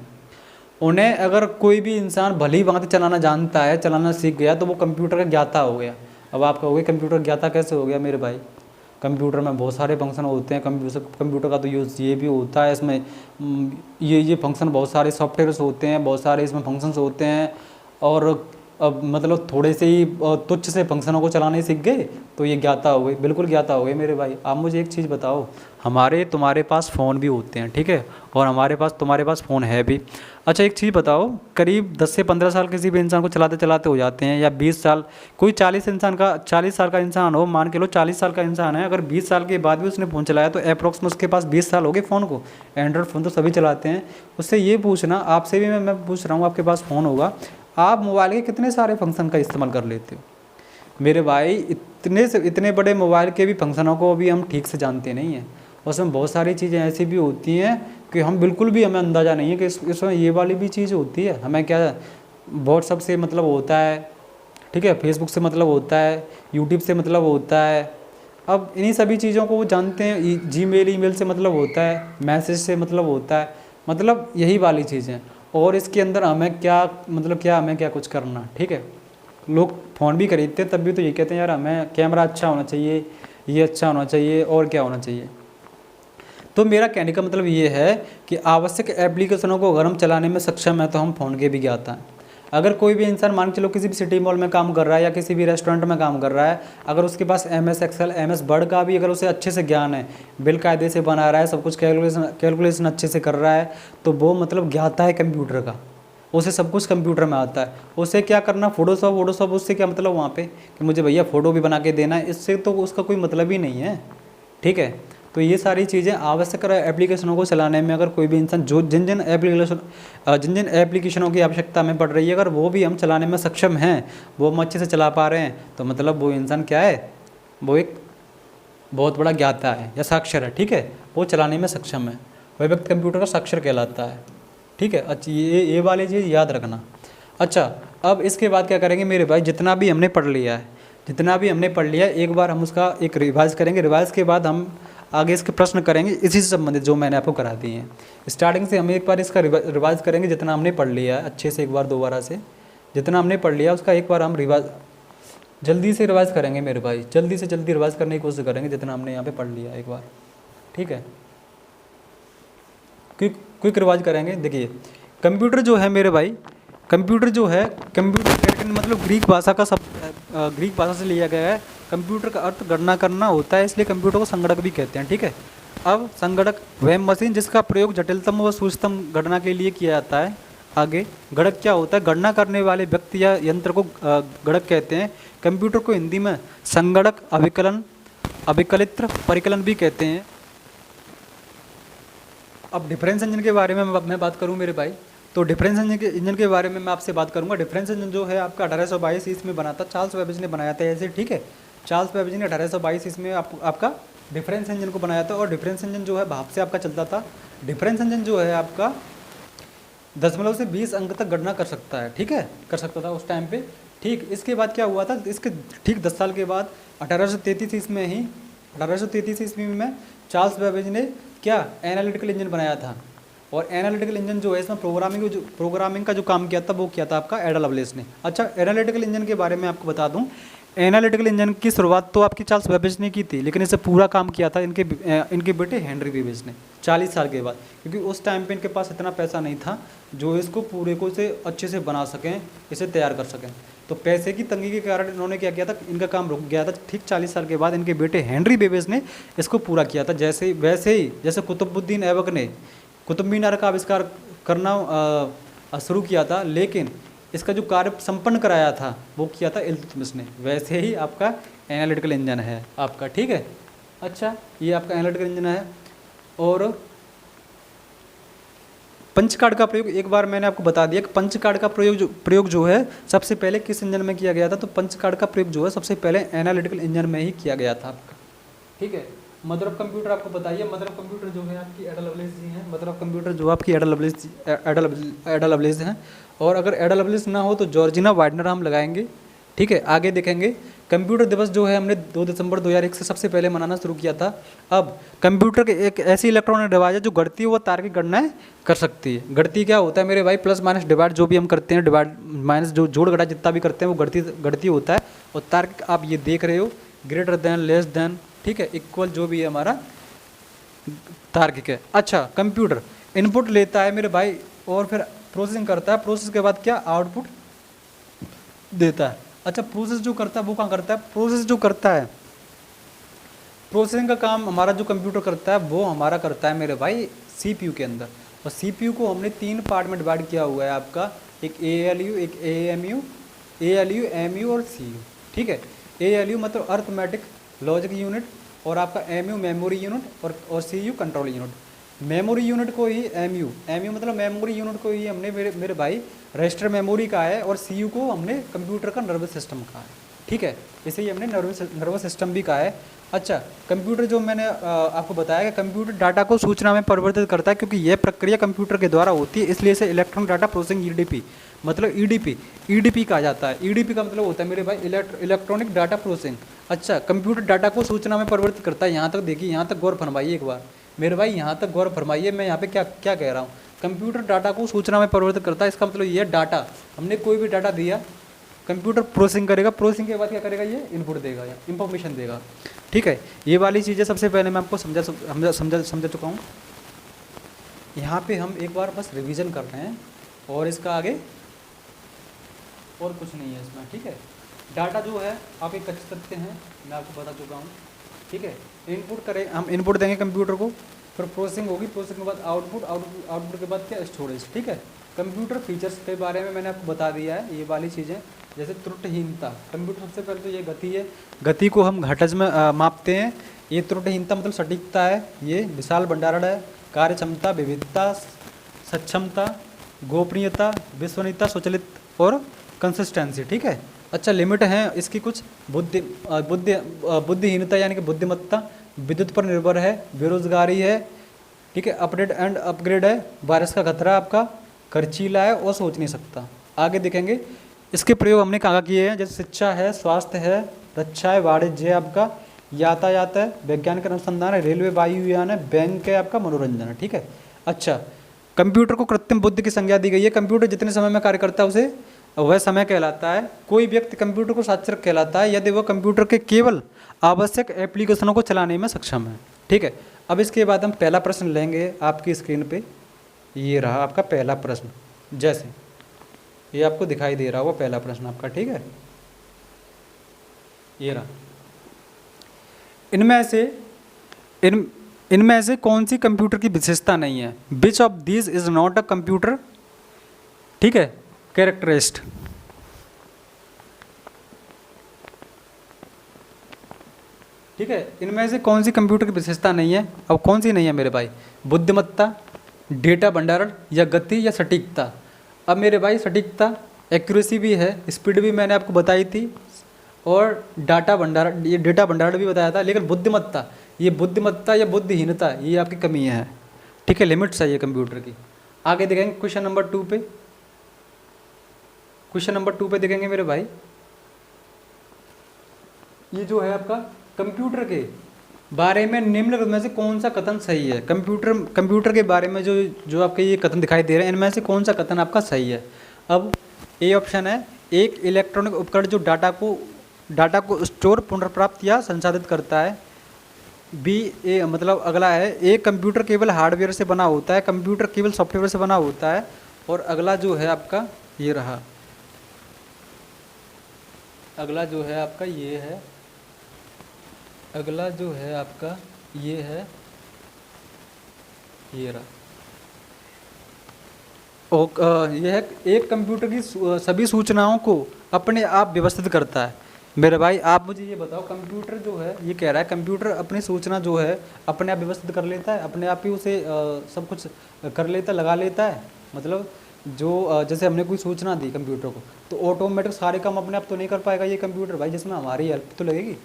उन्हें अगर कोई भी इंसान भली भांति चलाना जानता है, चलाना सीख गया, तो वो कंप्यूटर का ज्ञाता हो गया। अब आप कहोगे कंप्यूटर ज्ञाता कैसे हो गया मेरे भाई? कंप्यूटर में बहुत सारे फंक्शन होते हैं, कंप्यूटर का तो यूज़ ये भी होता है, इसमें ये फंक्शन बहुत सारे सॉफ्टवेयर्स होते हैं, बहुत सारे इसमें फंक्शंस होते हैं। और अब थोड़े से ही तुच्छ से फंक्शनों को चलाने सीख गए तो ये ज्ञाता हो गए, बिल्कुल ज्ञाता हो गए मेरे भाई। आप मुझे एक चीज़ बताओ, तुम्हारे पास फ़ोन भी होते हैं, ठीक है, और तुम्हारे पास फ़ोन है भी। अच्छा एक चीज़ बताओ, करीब 10 से 15 साल किसी भी इंसान को चलाते चलाते हो जाते हैं, या 20 साल, कोई 40 साल का इंसान हो, मान के लो 40 साल का इंसान है, अगर 20 साल के बाद भी उसने फ़ोन चलाया तो अप्रॉक्स में उसके पास 20 साल हो गए फ़ोन को। एंड्रॉयड फ़ोन तो सभी चलाते हैं। उससे ये पूछना, आपसे भी मैं पूछ रहा हूँ, आपके पास फ़ोन होगा, आप मोबाइल के कितने सारे फंक्शन का इस्तेमाल कर लेते हो मेरे भाई? इतने बड़े मोबाइल के भी फंक्शनों को भी हम ठीक से जानते नहीं हैं। उसमें बहुत सारी चीज़ें ऐसी भी होती हैं कि हमें अंदाज़ा नहीं है कि इसमें ये वाली भी चीज़ होती है। हमें क्या व्हाट्सअप से मतलब होता है, ठीक है, फेसबुक से मतलब होता है, यूट्यूब से मतलब होता है। अब इन्हीं सभी चीज़ों को वो जानते हैं, जीमेल ईमेल से मतलब होता है, मैसेज से मतलब होता है, यही वाली चीज़ें। और इसके अंदर हमें क्या कुछ करना, ठीक है। लोग फ़ोन भी खरीदते हैं तब भी तो ये कहते हैं यार हमें कैमरा अच्छा होना चाहिए, ये अच्छा होना चाहिए, और क्या होना चाहिए। तो मेरा कहने का मतलब ये है कि आवश्यक एप्लीकेशनों को अगर हम चलाने में सक्षम है तो हम फ़ोन के भी ज्ञाता हैं। अगर कोई भी इंसान मान के चलो किसी भी सिटी मॉल में काम कर रहा है या किसी भी रेस्टोरेंट में काम कर रहा है, अगर उसके पास MS Excel MS Word का भी अगर उसे अच्छे से ज्ञान है, बिल कायदे से बना रहा है, सब कुछ कैलकुलेशन अच्छे से कर रहा है, तो वो ज्ञाता है कंप्यूटर का, उसे सब कुछ कंप्यूटर में आता है। उसे क्या करना, फोटोशॉप उससे क्या मतलब वहाँ पे कि मुझे भैया फ़ोटो भी बना के देना है, इससे तो उसका कोई मतलब ही नहीं है, ठीक है। तो ये सारी चीज़ें आवश्यक एप्लीकेशनों को चलाने में अगर कोई भी इंसान जिन जिन एप्लीकेशनों की आवश्यकता हमें पड़ रही है, अगर वो भी हम चलाने में सक्षम हैं, वो हम अच्छे से चला पा रहे हैं, तो वो इंसान क्या है, वो एक बहुत बड़ा ज्ञाता है या साक्षर है, ठीक है, वो चलाने में सक्षम है, वह व्यक्ति कंप्यूटर का साक्षर कहलाता है, ठीक है। अच्छा ये वाली चीज़ याद रखना। अच्छा अब इसके बाद क्या करेंगे मेरे भाई, जितना भी हमने पढ़ लिया है एक बार हम उसका एक रिवाइज़ करेंगे। रिवाइज़ के बाद हम आगे इसके प्रश्न करेंगे इसी से संबंधित जो मैंने आपको करा दिए हैं। स्टार्टिंग से हम एक बार इसका रिवाइज़ करेंगे, जितना हमने पढ़ लिया है अच्छे से, एक बार दोबारा से जितना हमने पढ़ लिया उसका एक बार हम जल्दी से रिवाइज़ करेंगे मेरे भाई, जल्दी से जल्दी रिवाइज़ करने की कोशिश करेंगे जितना हमने यहाँ पे पढ़ लिया एक बार, ठीक है। क्विक रिवाइज करेंगे। देखिए कंप्यूटर जो है मेरे भाई, कंप्यूटर लैटिन ग्रीक भाषा से लिया गया है। कंप्यूटर का अर्थ गणना करना होता है, इसलिए कंप्यूटर को संगणक भी कहते हैं, ठीक है। अब संगणक वह मशीन जिसका प्रयोग जटिलतम व सूक्ष्मतम गणना के लिए किया जाता है। आगे गणक क्या होता है, गणना करने वाले व्यक्ति या यंत्र को गणक कहते हैं। कंप्यूटर को हिंदी में संगणक, अभिकलित्र, परिकलन भी कहते हैं। अब डिफरेंस इंजन के बारे में मैं बात करूं मेरे भाई, तो डिफरेंस इंजन के बारे में मैं आपसे बात करूंगा। डिफरेंस इंजन जो है आपका 1822 ईस्वी में बना था, चार्ल्स बेबेज ने बनाया था ऐसे, ठीक है। चार्ल्स बेबेज ने 1822 ईस्वी में आपका डिफरेंस इंजन को बनाया था। और डिफरेंस इंजन जो है भाप से आपका चलता था। डिफरेंस इंजन जो है आपका 0.0 से 20 अंक तक गणना कर सकता है, ठीक है, कर सकता था उस टाइम पे, ठीक। इसके बाद क्या हुआ था, इसके ठीक 10 साल के बाद 1833 ईस्वी में चार्ल्स बेबेज ने क्या एनालिटिकल इंजन बनाया था। और एनालिटिकल इंजन जो है इसमें प्रोग्रामिंग का जो काम किया था वो किया था आपका एडा लवलेस ने। अच्छा, एनालिटिकल इंजन के बारे में आपको बता दूं, एनालिटिकल इंजन की शुरुआत तो आपकी चार्ल्स बेबेज ने की थी, लेकिन इसे पूरा काम किया था इनके बेटे हेनरी बेबेज ने 40 साल के बाद, क्योंकि उस टाइम पे इनके पास इतना पैसा नहीं था जो इसको पूरे को से अच्छे से बना सकें, इसे तैयार कर सकें। तो पैसे की तंगी के कारण इन्होंने क्या किया था, इनका काम रुक गया था। ठीक 40 साल के बाद इनके बेटे हेनरी बेबेज ने इसको पूरा किया था। वैसे ही जैसे कुतुबुद्दीन ऐबक ने कुतुब मीनार का आविष्कार करना शुरू किया था, लेकिन इसका जो कार्य संपन्न कराया था वो किया था इल्तुतमिश ने, वैसे ही आपका एनालिटिकल इंजन है आपका, ठीक है। अच्छा, ये आपका एनालिटिकल इंजन है। और पंच कार्ड का प्रयोग एक बार मैंने आपको बता दिया कि पंच कार्ड का प्रयोग जो है सबसे पहले किस इंजन में किया गया था, तो पंच कार्ड का प्रयोग जो है सबसे पहले एनालिटिकल इंजन में ही किया गया था आपका, ठीक है। मदर ऑफ कंप्यूटर आपको बताइए, मदर ऑफ कंप्यूटर जो है आपकी एडा लवलेस जी हैं। मदर ऑफ कंप्यूटर जो आपकी एडा लवलेस हैं। और अगर एडा लवलेस ना हो तो जॉर्जिना वाइडनर हम लगाएंगे, ठीक है। आगे देखेंगे, कंप्यूटर दिवस जो है हमने 2 दिसंबर 2001 से सबसे पहले मनाना शुरू किया था। अब कंप्यूटर के एक ऐसी इलेक्ट्रॉनिक डिवाइस है जो गणती व तार्किक गणनाएं कर सकती है। गणती क्या होता है मेरे भाई, प्लस माइनस डिवाइड जो भी हम करते हैं, डिवाइड माइनस जो जोड़ घटा जितना भी करते हैं वो गणती होता है। और तार्किक आप ये देख रहे हो, ग्रेटर देन, लेस देन, ठीक है, इक्वल, जो भी है हमारा तार्किक है। अच्छा, कंप्यूटर इनपुट लेता है मेरे भाई और फिर प्रोसेसिंग करता है, प्रोसेस के बाद क्या आउटपुट देता है। अच्छा, प्रोसेस जो करता है वो कहाँ करता है, प्रोसेस जो करता है, प्रोसेसिंग का काम हमारा जो कंप्यूटर करता है वो हमारा करता है मेरे भाई सीपीयू के अंदर। और सीपीयू को हमने 3 पार्ट में डिवाइड किया हुआ है आपका, एक एएलयू, एक एएमयू, एएलयू, एमयू और सीयू, ठीक है। एएलयू मतलब अर्थमेटिक लॉजिक यूनिट, और आपका एमयू मेमोरी यूनिट, और CU control unit. Memory unit को ही एमयू मतलब मेमोरी यूनिट को ही हमने मेरे भाई रजिस्टर मेमोरी का है, और सीयू को हमने कंप्यूटर का नर्वस सिस्टम कहा है, ठीक है। इसे ही हमने नर्वस सिस्टम भी कहा है। अच्छा, कंप्यूटर जो मैंने आपको बताया कि कंप्यूटर डाटा को सूचना में परिवर्तित करता है, क्योंकि यह प्रक्रिया कंप्यूटर के द्वारा होती है, इसलिए इसे इलेक्ट्रॉनिक डाटा प्रोसेसिंग ईडीपी मतलब ईडीपी कहा जाता है। ईडीपी का मतलब होता है मेरे भाई इलेक्ट्रॉनिक डाटा प्रोसेसिंग। अच्छा, कंप्यूटर डाटा को सूचना में परिवर्तित करता है। यहाँ तक देखिए, यहाँ तक गौर फरमाइए एक बार मेरे भाई, यहाँ तक गौर फरमाइए, मैं यहाँ पे क्या क्या कह रहा हूँ। कंप्यूटर डाटा को सूचना में परिवर्तित करता है, इसका मतलब ये डाटा, हमने कोई भी डाटा दिया, कंप्यूटर प्रोसेसिंग करेगा, प्रोसेसिंग के बाद क्या करेगा, ये इनपुट देगा या इंफॉर्मेशन देगा, ठीक है। ये वाली चीज़ें सबसे पहले मैं आपको समझा चुका हूँ। यहाँ पे हम एक बार बस रिवीजन कर रहे हैं, और इसका आगे और कुछ नहीं है इसमें, ठीक है। डाटा जो है आप एक कच्चे सकते हैं, मैं आपको बता चुका हूँ, ठीक है। इनपुट करें, हम इनपुट देंगे कंप्यूटर को, फिर प्रोसेसिंग होगी, प्रोसेसिंग के बाद आउटपुट के बाद क्या, स्टोरेज, ठीक है। कंप्यूटर फीचर्स के बारे में मैंने आपको बता दिया है, ये वाली चीज़ें, जैसे त्रुटिहीनता। कंप्यूटर सबसे पहले तो ये गति है, गति को हम घटज में मापते हैं। ये त्रुटिहीनता मतलब सटीकता है, ये विशाल भंडारण है, कार्य क्षमता, विविधता, सक्षमता, गोपनीयता, विश्वसनीयता, स्वचालित और कंसिस्टेंसी, ठीक है। अच्छा, लिमिट है इसकी कुछ, बुद्धिहीनता यानी कि बुद्धिमत्ता, विद्युत पर निर्भर है, बेरोजगारी है, ठीक है, अपडेट एंड अपग्रेड है, वायरस का खतरा आपका, खर्चीला है और सोच नहीं सकता। आगे देखेंगे इसके प्रयोग हमने कहाँ किए हैं, जैसे शिक्षा है, स्वास्थ्य है, रक्षा है, वाणिज्य है आपका, यातायात है, वैज्ञानिक अनुसंधान है, रेलवे, वायुयान है, बैंक है आपका, मनोरंजन है, ठीक है। अच्छा, कंप्यूटर को कृत्रिम बुद्धि की संज्ञा दी गई है। कंप्यूटर जितने समय में कार्य करता है उसे वह समय कहलाता है। कोई व्यक्ति कंप्यूटर को साक्षर कहलाता है यदि वह कंप्यूटर के केवल आवश्यक एप्लीकेशनों को चलाने में सक्षम है, ठीक है। अब इसके बाद हम पहला प्रश्न लेंगे आपकी स्क्रीन पे, ये रहा आपका पहला प्रश्न, जैसे ये आपको दिखाई दे रहा होगा पहला प्रश्न आपका, ठीक है। ये रहा, इनमें से कौन सी कंप्यूटर की विशेषता नहीं है, which of this is not a computer, ठीक है, कैरेक्टरिस्ट, ठीक है। इनमें से कौन सी कंप्यूटर की विशेषता नहीं है, अब कौन सी नहीं है मेरे भाई, बुद्धिमत्ता, डेटा भंडारण, या गति, या सटीकता। अब मेरे भाई सटीकता, एक्यूरेसी भी है, स्पीड भी मैंने आपको बताई थी, और डाटा भंडारण, ये डेटा भंडारण भी बताया था, लेकिन बुद्धिमत्ता, ये बुद्धिमत्ता या बुद्धिहीनता ये आपकी कमी है, ठीक है, लिमिट्स है ये कंप्यूटर की। आगे देखेंगे क्वेश्चन नंबर 2 पे, क्वेश्चन नंबर 2 पे देखेंगे मेरे भाई, ये जो है आपका कंप्यूटर के बारे में निम्न में से कौन सा कथन सही है? कंप्यूटर के बारे में जो जो आपके ये कथन दिखाई दे रहे हैं, इनमें से कौन सा कथन आपका सही है? अब ए ऑप्शन है, एक इलेक्ट्रॉनिक उपकरण जो डाटा को स्टोर, पुनर्प्राप्त या संसाधित करता है। बी ए मतलब अगला है, एक कंप्यूटर केवल हार्डवेयर से बना होता है, कंप्यूटर केवल सॉफ्टवेयर से बना होता है। और अगला जो है आपका ये रहा, अगला जो है आपका ये है, अगला जो है आपका ये है, ये रहा। ये है, एक कंप्यूटर की सभी सूचनाओं को अपने आप व्यवस्थित करता है। मेरे भाई आप मुझे ये बताओ, कंप्यूटर जो है ये कह रहा है कंप्यूटर अपनी सूचना जो है अपने आप व्यवस्थित कर लेता है, अपने आप ही उसे सब कुछ कर लेता, लगा लेता है। मतलब जो जैसे हमने कोई सूचना दी कंप्यूटर को, तो ऑटोमेटिक सारे काम अपने आप तो नहीं कर पाएगा ये कंप्यूटर भाई, जिसमें हमारी हेल्प तो लगेगी।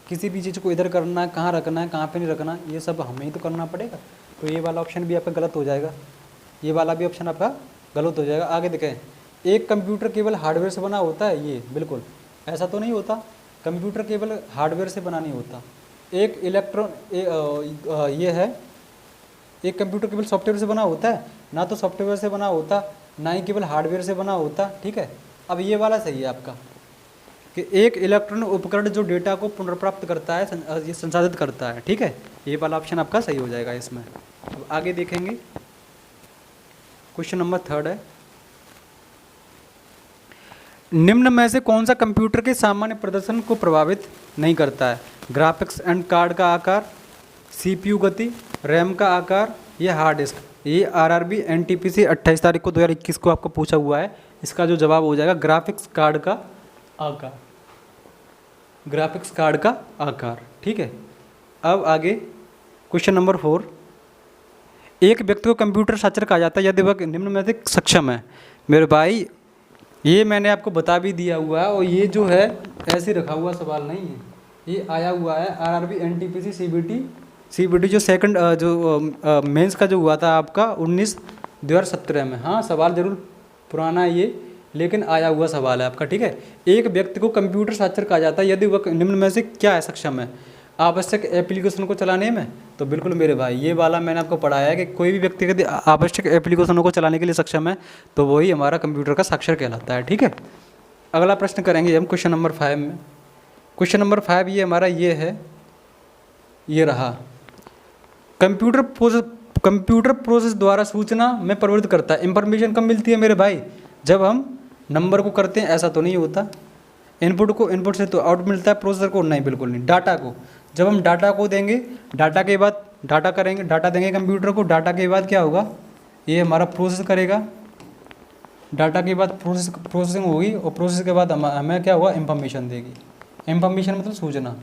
किसी भी चीज़ को इधर करना है, कहाँ रखना है, कहाँ पे नहीं रखना, ये सब हमें ही तो करना पड़ेगा। तो ये वाला ऑप्शन भी आपका गलत हो जाएगा, ये वाला भी ऑप्शन आपका गलत हो जाएगा। आगे देखें, एक कंप्यूटर केवल हार्डवेयर से बना होता है, ये बिल्कुल ऐसा तो नहीं होता, कंप्यूटर केवल हार्डवेयर से बना नहीं होता। एक ये है, एक कंप्यूटर केवल सॉफ्टवेयर से बना होता है, ना तो सॉफ्टवेयर से बना होता, ना ही केवल हार्डवेयर से बना होता। ठीक है, अब ये वाला सही है आपका कि एक इलेक्ट्रॉनिक उपकरण जो डेटा को पुनर्प्राप्त करता है, ये संसाधित करता है। ठीक है, ये वाला ऑप्शन आपका सही हो जाएगा इसमें। अब आगे देखेंगे, क्वेश्चन नंबर 3 है, निम्न में से कौन सा कंप्यूटर के सामान्य प्रदर्शन को प्रभावित नहीं करता है? ग्राफिक्स एंड कार्ड का आकार, सीपीयू गति, रैम का आकार या हार्ड डिस्क? ये आरआरबी एनटीपीसी 28 तारीख को 2021 को आपको पूछा हुआ है। इसका जो जवाब हो जाएगा ग्राफिक्स कार्ड का आकार, ग्राफिक्स कार्ड का आकार। ठीक है, अब आगे क्वेश्चन नंबर 4, एक व्यक्ति को कंप्यूटर साक्षर कहा जाता है यदि वह निम्न में से सक्षम है। मेरे भाई ये मैंने आपको बता भी दिया हुआ है, और ये जो है ऐसे रखा हुआ सवाल नहीं है, ये आया हुआ है आरआरबी एनटीपीसी सीबीटी जो सेकंड जो मेंस का जो हुआ था आपका 19/2017 में। हाँ, सवाल जरूर पुराना है ये, लेकिन आया हुआ सवाल है आपका। ठीक है, एक व्यक्ति को कंप्यूटर साक्षर कहा जाता है यदि वह निम्न में से क्या है सक्षम है? आवश्यक एप्लीकेशन को चलाने में, तो बिल्कुल मेरे भाई ये वाला मैंने आपको पढ़ाया है कि कोई भी व्यक्ति यदि आवश्यक एप्लीकेशनों को चलाने के लिए सक्षम है तो वही हमारा कंप्यूटर का साक्षर कहलाता है। ठीक है, अगला प्रश्न करेंगे हम क्वेश्चन नंबर 5 में। क्वेश्चन नंबर 5 ये हमारा ये है, ये रहा, कंप्यूटर प्रोसेस द्वारा सूचना में परिवर्तित करता है। इंफॉर्मेशन कब मिलती है मेरे भाई? जब हम नंबर को करते हैं, ऐसा तो नहीं होता। इनपुट को इनपुट से तो आउटपुट मिलता है, प्रोसेसर को नहीं, बिल्कुल नहीं। डाटा को जब हम डाटा को देंगे, डाटा के बाद डाटा करेंगे, डाटा देंगे कंप्यूटर को, डाटा के बाद क्या होगा, ये हमारा प्रोसेस करेगा, डाटा के बाद प्रोसेसिंग होगी, और प्रोसेस के बाद हमें क्या होगा, इंफॉर्मेशन देगी। इंफॉर्मेशन मतलब सूचना।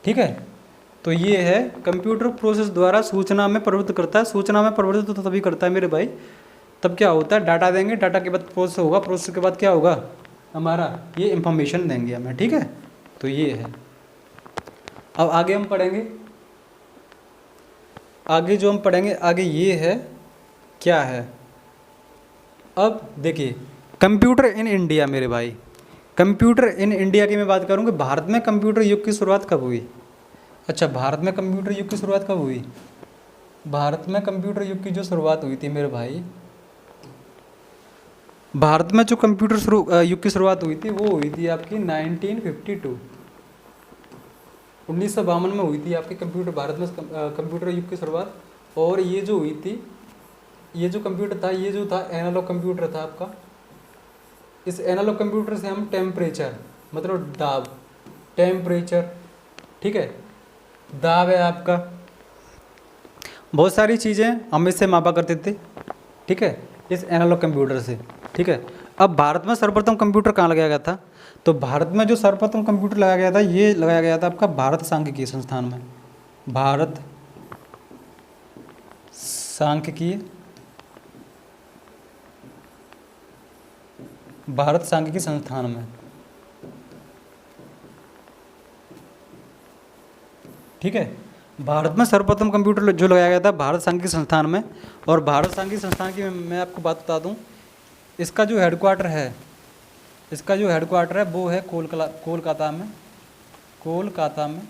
ठीक है, तो ये है कंप्यूटर प्रोसेस द्वारा सूचना में परिवर्तित करता है। सूचना में परिवर्तित तो तभी करता है मेरे भाई, तब क्या होता है, डाटा देंगे, डाटा के बाद प्रोसेस होगा, प्रोसेस के बाद क्या होगा हमारा, ये इंफॉर्मेशन देंगे हमें। ठीक है, तो ये है। अब आगे हम पढ़ेंगे, आगे जो हम पढ़ेंगे आगे ये है, क्या है, अब देखिए कंप्यूटर इन इंडिया। मेरे भाई कंप्यूटर इन इंडिया की मैं बात करूँ कि भारत में कंप्यूटर युग की शुरुआत कब हुई? अच्छा, भारत में कंप्यूटर युग की शुरुआत कब हुई? भारत में कंप्यूटर युग की जो शुरुआत हुई थी मेरे भाई, भारत में जो कंप्यूटर युग की शुरुआत हुई थी वो हुई थी आपकी 1952, 1952 में हुई थी आपकी कंप्यूटर, भारत में कंप्यूटर युग की शुरुआत। और ये जो हुई थी, ये जो कंप्यूटर था, ये जो था एनालॉग कंप्यूटर था आपका। इस एनालॉग कंप्यूटर से हम टेम्परेचर मतलब दाब, टेम्परेचर, ठीक है, दाब है आपका, बहुत सारी चीज़ें हम इससे मापा करते थे। ठीक है, इस एनालॉग कंप्यूटर से। ठीक है, अब भारत में सर्वप्रथम कंप्यूटर कहाँ लगाया गया था? तो भारत में जो सर्वप्रथम कंप्यूटर लगाया गया था, ये लगाया गया था आपका भारत सांख्यिकीय संस्थान में। भारत सांख्यिकीय, भारत सांख्यिकीय संस्थान में। ठीक है, भारत में सर्वप्रथम कंप्यूटर जो लगाया गया था भारत सांख्यिकीय संस्थान में। और भारत सांख्यिकीय संस्थान की मैं आपको बात बता दूं, इसका जो हेडक्वार्टर है, इसका जो हेडक्वार्टर है वो है कोलकाता में, कोलकाता में।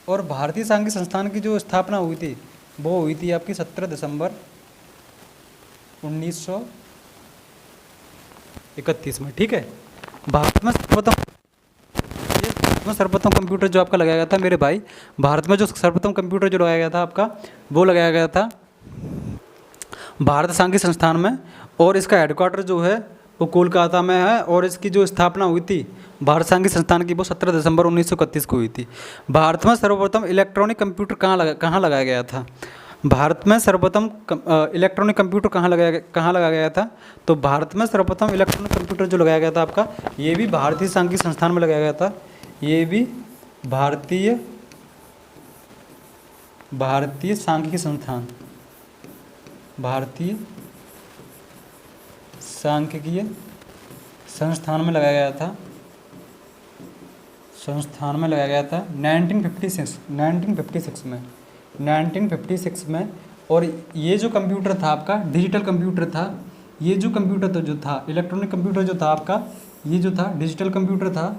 और भारतीय सांख्यिकी संस्थान की जो स्थापना हुई थी वो हुई थी आपकी 17 दिसंबर 1931 में। ठीक है। भारत में सर्वप्रथम कंप्यूटर जो आपका लगाया गया था मेरे भाई, भारत में जो सर्वप्रथम कंप्यूटर जो लगाया गया था आपका, वो लगाया गया था भारत सांख्यिकी संस्थान में। और इसका हेडक्वार्टर जो है वो कोलकाता में है। और इसकी जो स्थापना हुई थी भारत सांख्यिकी संस्थान की वो 17 दिसंबर 1931 को हुई थी। भारत में सर्वप्रथम इलेक्ट्रॉनिक कंप्यूटर कहाँ लगाया गया था? भारत में सर्वप्रथम इलेक्ट्रॉनिक कंप्यूटर कहाँ लगाया गया था? तो भारत में सर्वप्रथम इलेक्ट्रॉनिक कंप्यूटर जो लगाया गया था आपका, ये भी भारतीय सांख्यिकी संस्थान में लगाया गया था। ये भी भारतीय सांख्यिकी संस्थान, भारतीय सांख्यिकीय संस्थान में लगाया गया था। 1956 में। और ये जो कंप्यूटर था आपका डिजिटल कंप्यूटर था। ये जो कंप्यूटर तो जो था इलेक्ट्रॉनिक कंप्यूटर जो था आपका, ये जो था डिजिटल कंप्यूटर था,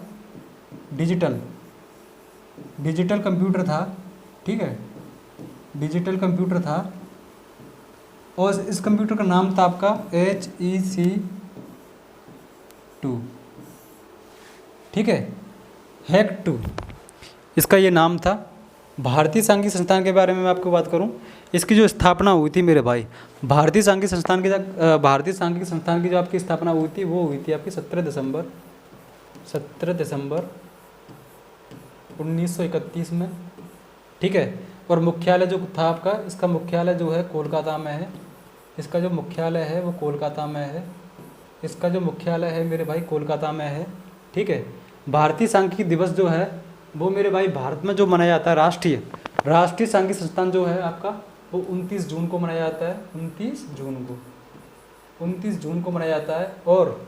डिजिटल कंप्यूटर था। ठीक है, डिजिटल कंप्यूटर था। और इस कंप्यूटर का नाम था आपका HEC2। ठीक है, HEC2 इसका ये नाम था। भारतीय सांख्यिकी संस्थान के बारे में मैं आपको बात करूं, इसकी जो स्थापना हुई थी मेरे भाई, भारतीय सांख्यिकी संस्थान की जो आपकी स्थापना हुई थी वो हुई थी आपकी 17 दिसंबर 1931 में। ठीक है। और मुख्यालय जो था आपका, इसका मुख्यालय जो है कोलकाता में है। इसका जो मुख्यालय है वो कोलकाता में है। इसका जो मुख्यालय है मेरे भाई कोलकाता में है। ठीक है। भारतीय सांख्यिकी दिवस जो है वो मेरे भाई भारत में जो मनाया जाता है राष्ट्रीय सांख्यिकी संस्थान जो है आपका, वो 29 जून को मनाया जाता है। 29 जून को मनाया जाता है। और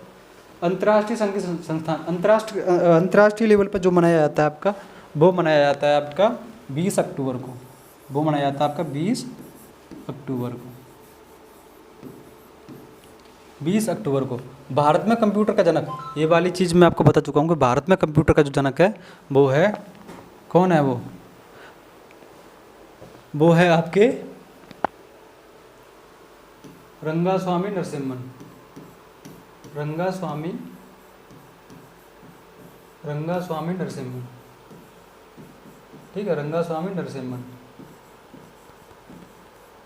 अंतर्राष्ट्रीय सांख्यिकी संस्थान अंतर्राष्ट्रीय लेवल पर जो मनाया जाता है आपका, वो मनाया जाता है आपका 20 अक्टूबर को। वो मनाया जाता है आपका 20 अक्टूबर को। भारत में कंप्यूटर का जनक, ये वाली चीज़ मैं आपको बता चुका हूँ कि भारत में कंप्यूटर का जो जनक है वो है, कौन है वो है आपके रंगास्वामी नरसिम्हन। ठीक है,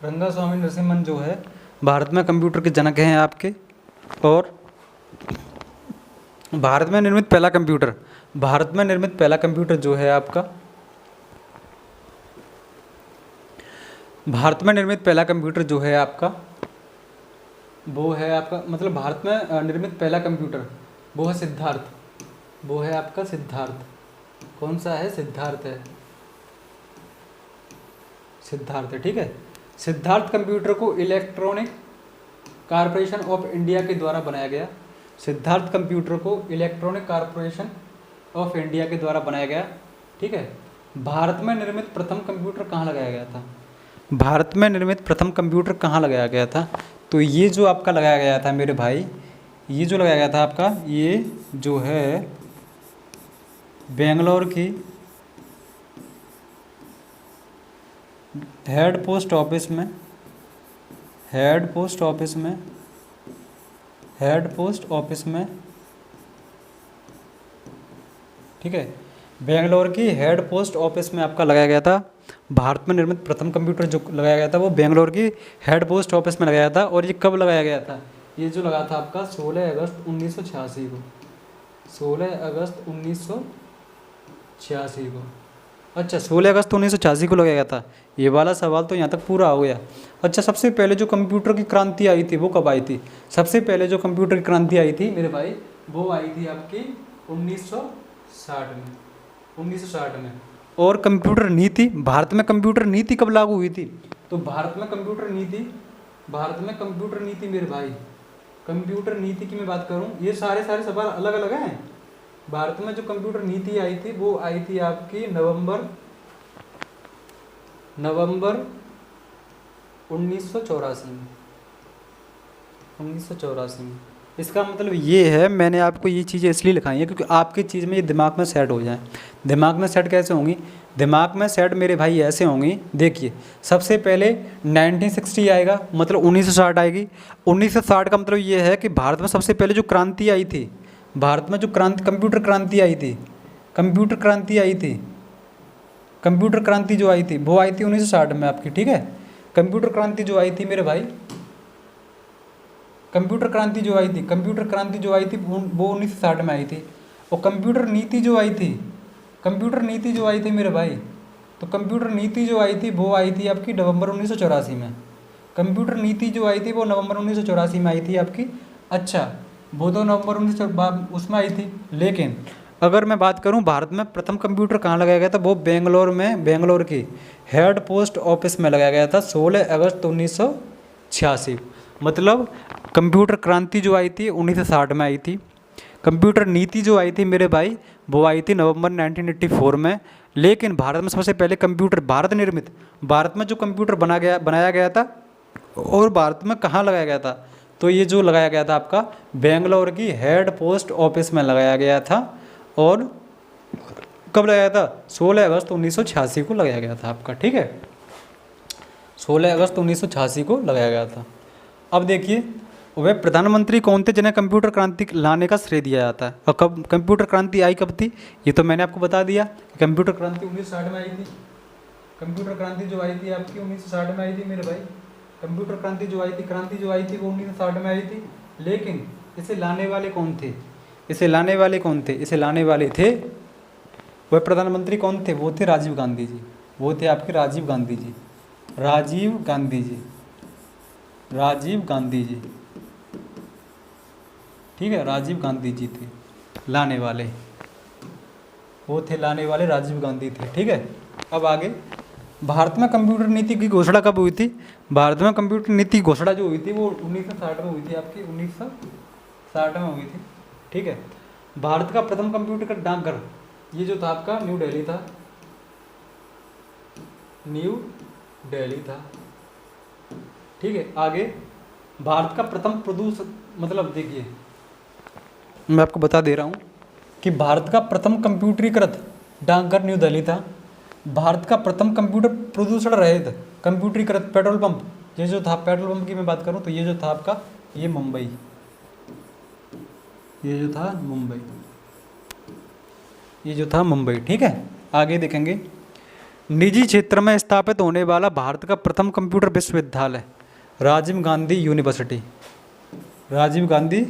रंगास्वामी नरसिम्हन जो है भारत में कंप्यूटर के जनक हैं आपके। और भारत में निर्मित पहला कंप्यूटर जो है आपका, भारत में निर्मित पहला कंप्यूटर जो है आपका वो है आपका, मतलब भारत में निर्मित पहला कंप्यूटर वो है सिद्धार्थ। वो है आपका सिद्धार्थ। कौन सा है? सिद्धार्थ है। ठीक है। सिद्धार्थ कंप्यूटर को इलेक्ट्रॉनिक कॉरपोरेशन ऑफ इंडिया के द्वारा बनाया गया। सिद्धार्थ कंप्यूटर को इलेक्ट्रॉनिक कॉरपोरेशन ऑफ इंडिया के द्वारा बनाया गया। ठीक है। भारत में निर्मित प्रथम कंप्यूटर कहाँ लगाया गया था? तो ये जो आपका लगाया गया था मेरे भाई, ये जो लगाया गया था आपका, ये जो है बेंगलोर की हेड पोस्ट ऑफिस में, ठीक है, बेंगलोर की हेड पोस्ट ऑफिस में आपका लगाया गया था। भारत में निर्मित प्रथम कंप्यूटर जो लगाया गया था वो बेंगलोर की हेड पोस्ट ऑफिस में लगाया था। और ये कब लगाया गया था? ये जो लगा था आपका 16 अगस्त 1986 को। 16 अगस्त 1986 को। अच्छा, 16 अगस्त 1986 को लगाया गया था। ये वाला सवाल तो यहाँ तक पूरा हो गया। अच्छा, सबसे पहले जो कंप्यूटर की क्रांति आई थी वो कब आई थी? सबसे पहले जो कंप्यूटर की क्रांति आई थी मेरे भाई, वो आई थी आपकी 1960 में। और कंप्यूटर नीति, भारत में कंप्यूटर नीति कब लागू हुई थी? तो भारत में कंप्यूटर नीति मेरे भाई, कंप्यूटर नीति की मैं बात करूं, ये सारे सवाल अलग अलग हैं। भारत में जो कंप्यूटर नीति आई थी वो आई थी आपकी नवंबर 1984 में। इसका मतलब ये है, मैंने आपको ये चीज़ें इसलिए लिखाई हैं क्योंकि आपकी चीज़ में ये दिमाग में सेट हो जाए। दिमाग में सेट कैसे होंगी? दिमाग में सेट मेरे भाई ऐसे होंगी। देखिए सबसे पहले 1960 आएगा, मतलब 1960 आएगी। 1960 का मतलब ये है कि भारत में सबसे पहले जो क्रांति आई थी, भारत में जो क्रांति, कंप्यूटर क्रांति आई थी, कंप्यूटर क्रांति आई थी, कंप्यूटर क्रांति जो आई थी वो आई थी 1960 में आपकी, ठीक है। कंप्यूटर क्रांति जो आई थी मेरे भाई, कंप्यूटर क्रांति जो आई थी, कंप्यूटर क्रांति जो आई थी वो 1960 में आई थी। और कंप्यूटर नीति जो आई थी, कंप्यूटर नीति जो आई थी मेरे भाई, तो कंप्यूटर नीति जो आई थी वो आई थी आपकी नवंबर 1984 में। कंप्यूटर नीति जो आई थी वो नवंबर 1984 में आई थी आपकी। अच्छा, वो तो नवंबर 19 उसमें आई थी। लेकिन अगर मैं बात करूं भारत में प्रथम कंप्यूटर कहाँ लगाया गया था, वो बेंगलोर में, बेंगलोर की हेड पोस्ट ऑफिस में लगाया गया था 16 अगस्त 1986। मतलब कंप्यूटर क्रांति जो आई थी 1960 में आई थी। कंप्यूटर नीति जो आई थी मेरे भाई वो आई थी नवंबर 1984 में। लेकिन भारत में सबसे पहले कंप्यूटर, भारत निर्मित, भारत में जो कंप्यूटर बनाया गया था, और भारत में कहाँ लगाया गया था, तो ये जो लगाया गया था आपका बेंगलोर की हेड पोस्ट ऑफिस में लगाया गया था। और कब लगाया था, 16 अगस्त 1986 को लगाया गया था आपका, ठीक है। 16 अगस्त 1986 को लगाया गया था। अब देखिए वह प्रधानमंत्री कौन थे जिन्हें कंप्यूटर क्रांति लाने का श्रेय दिया जाता है। और कब कंप्यूटर क्रांति आई, कब थी, ये तो मैंने आपको बता दिया। कंप्यूटर क्रांति 1960 में आई थी। कंप्यूटर क्रांति जो आई थी आपकी 1960 में आई थी मेरे भाई। कंप्यूटर क्रांति जो आई थी, क्रांति जो आई थी वो 1960 में आई थी। लेकिन इसे लाने वाले कौन थे, इसे लाने वाले कौन थे, इसे लाने वाले थे, वह प्रधानमंत्री कौन थे, वो थे राजीव गांधी जी। वो थे आपके राजीव गांधी जी, राजीव गांधी जी, राजीव गांधी जी, ठीक है। राजीव गांधी जी थे लाने वाले, वो थे लाने वाले, राजीव गांधी थे, ठीक है। अब आगे, भारत में कंप्यूटर नीति की घोषणा कब हुई थी। भारत में कंप्यूटर नीति की घोषणा जो हुई थी वो 1960 में हुई थी आपकी, 1960 में हुई थी, ठीक है। भारत का प्रथम कंप्यूटर का डाकघर ये जो था आपका न्यू दिल्ली था, न्यू दिल्ली था, ठीक है। आगे, भारत का प्रथम प्रदूषण, मतलब देखिए मैं आपको बता दे रहा हूँ कि भारत का प्रथम कंप्यूटरीकृत डाकघर न्यू दिल्ली था। भारत का प्रथम कंप्यूटर प्रदूषण रहित कंप्यूटरीकृत पेट्रोल पंप, ये जो था, पेट्रोल पंप की मैं बात करूँ तो ये जो था आपका, ये मुंबई, ये जो था मुंबई, ये जो था मुंबई, ठीक है। आगे देखेंगे, निजी क्षेत्र में स्थापित होने वाला भारत का प्रथम कंप्यूटर विश्वविद्यालय राजीव गांधी यूनिवर्सिटी, राजीव गांधी,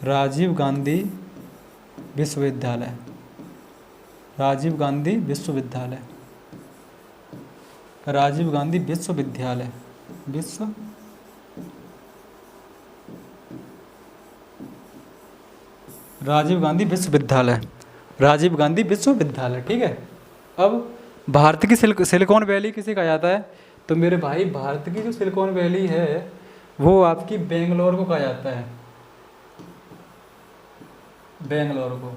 राजीव गांधी विश्वविद्यालय, राजीव गांधी विश्वविद्यालय, राजीव गांधी विश्वविद्यालय, राजीव गांधी विश्वविद्यालय, राजीव गांधी विश्वविद्यालय, ठीक है। अब भारत की सिलिकॉन वैली किसे कहा जाता है, तो मेरे भाई भारत की जो सिलिकॉन वैली है वो आपकी बेंगलोर को कहा जाता है, बेंगलोर को।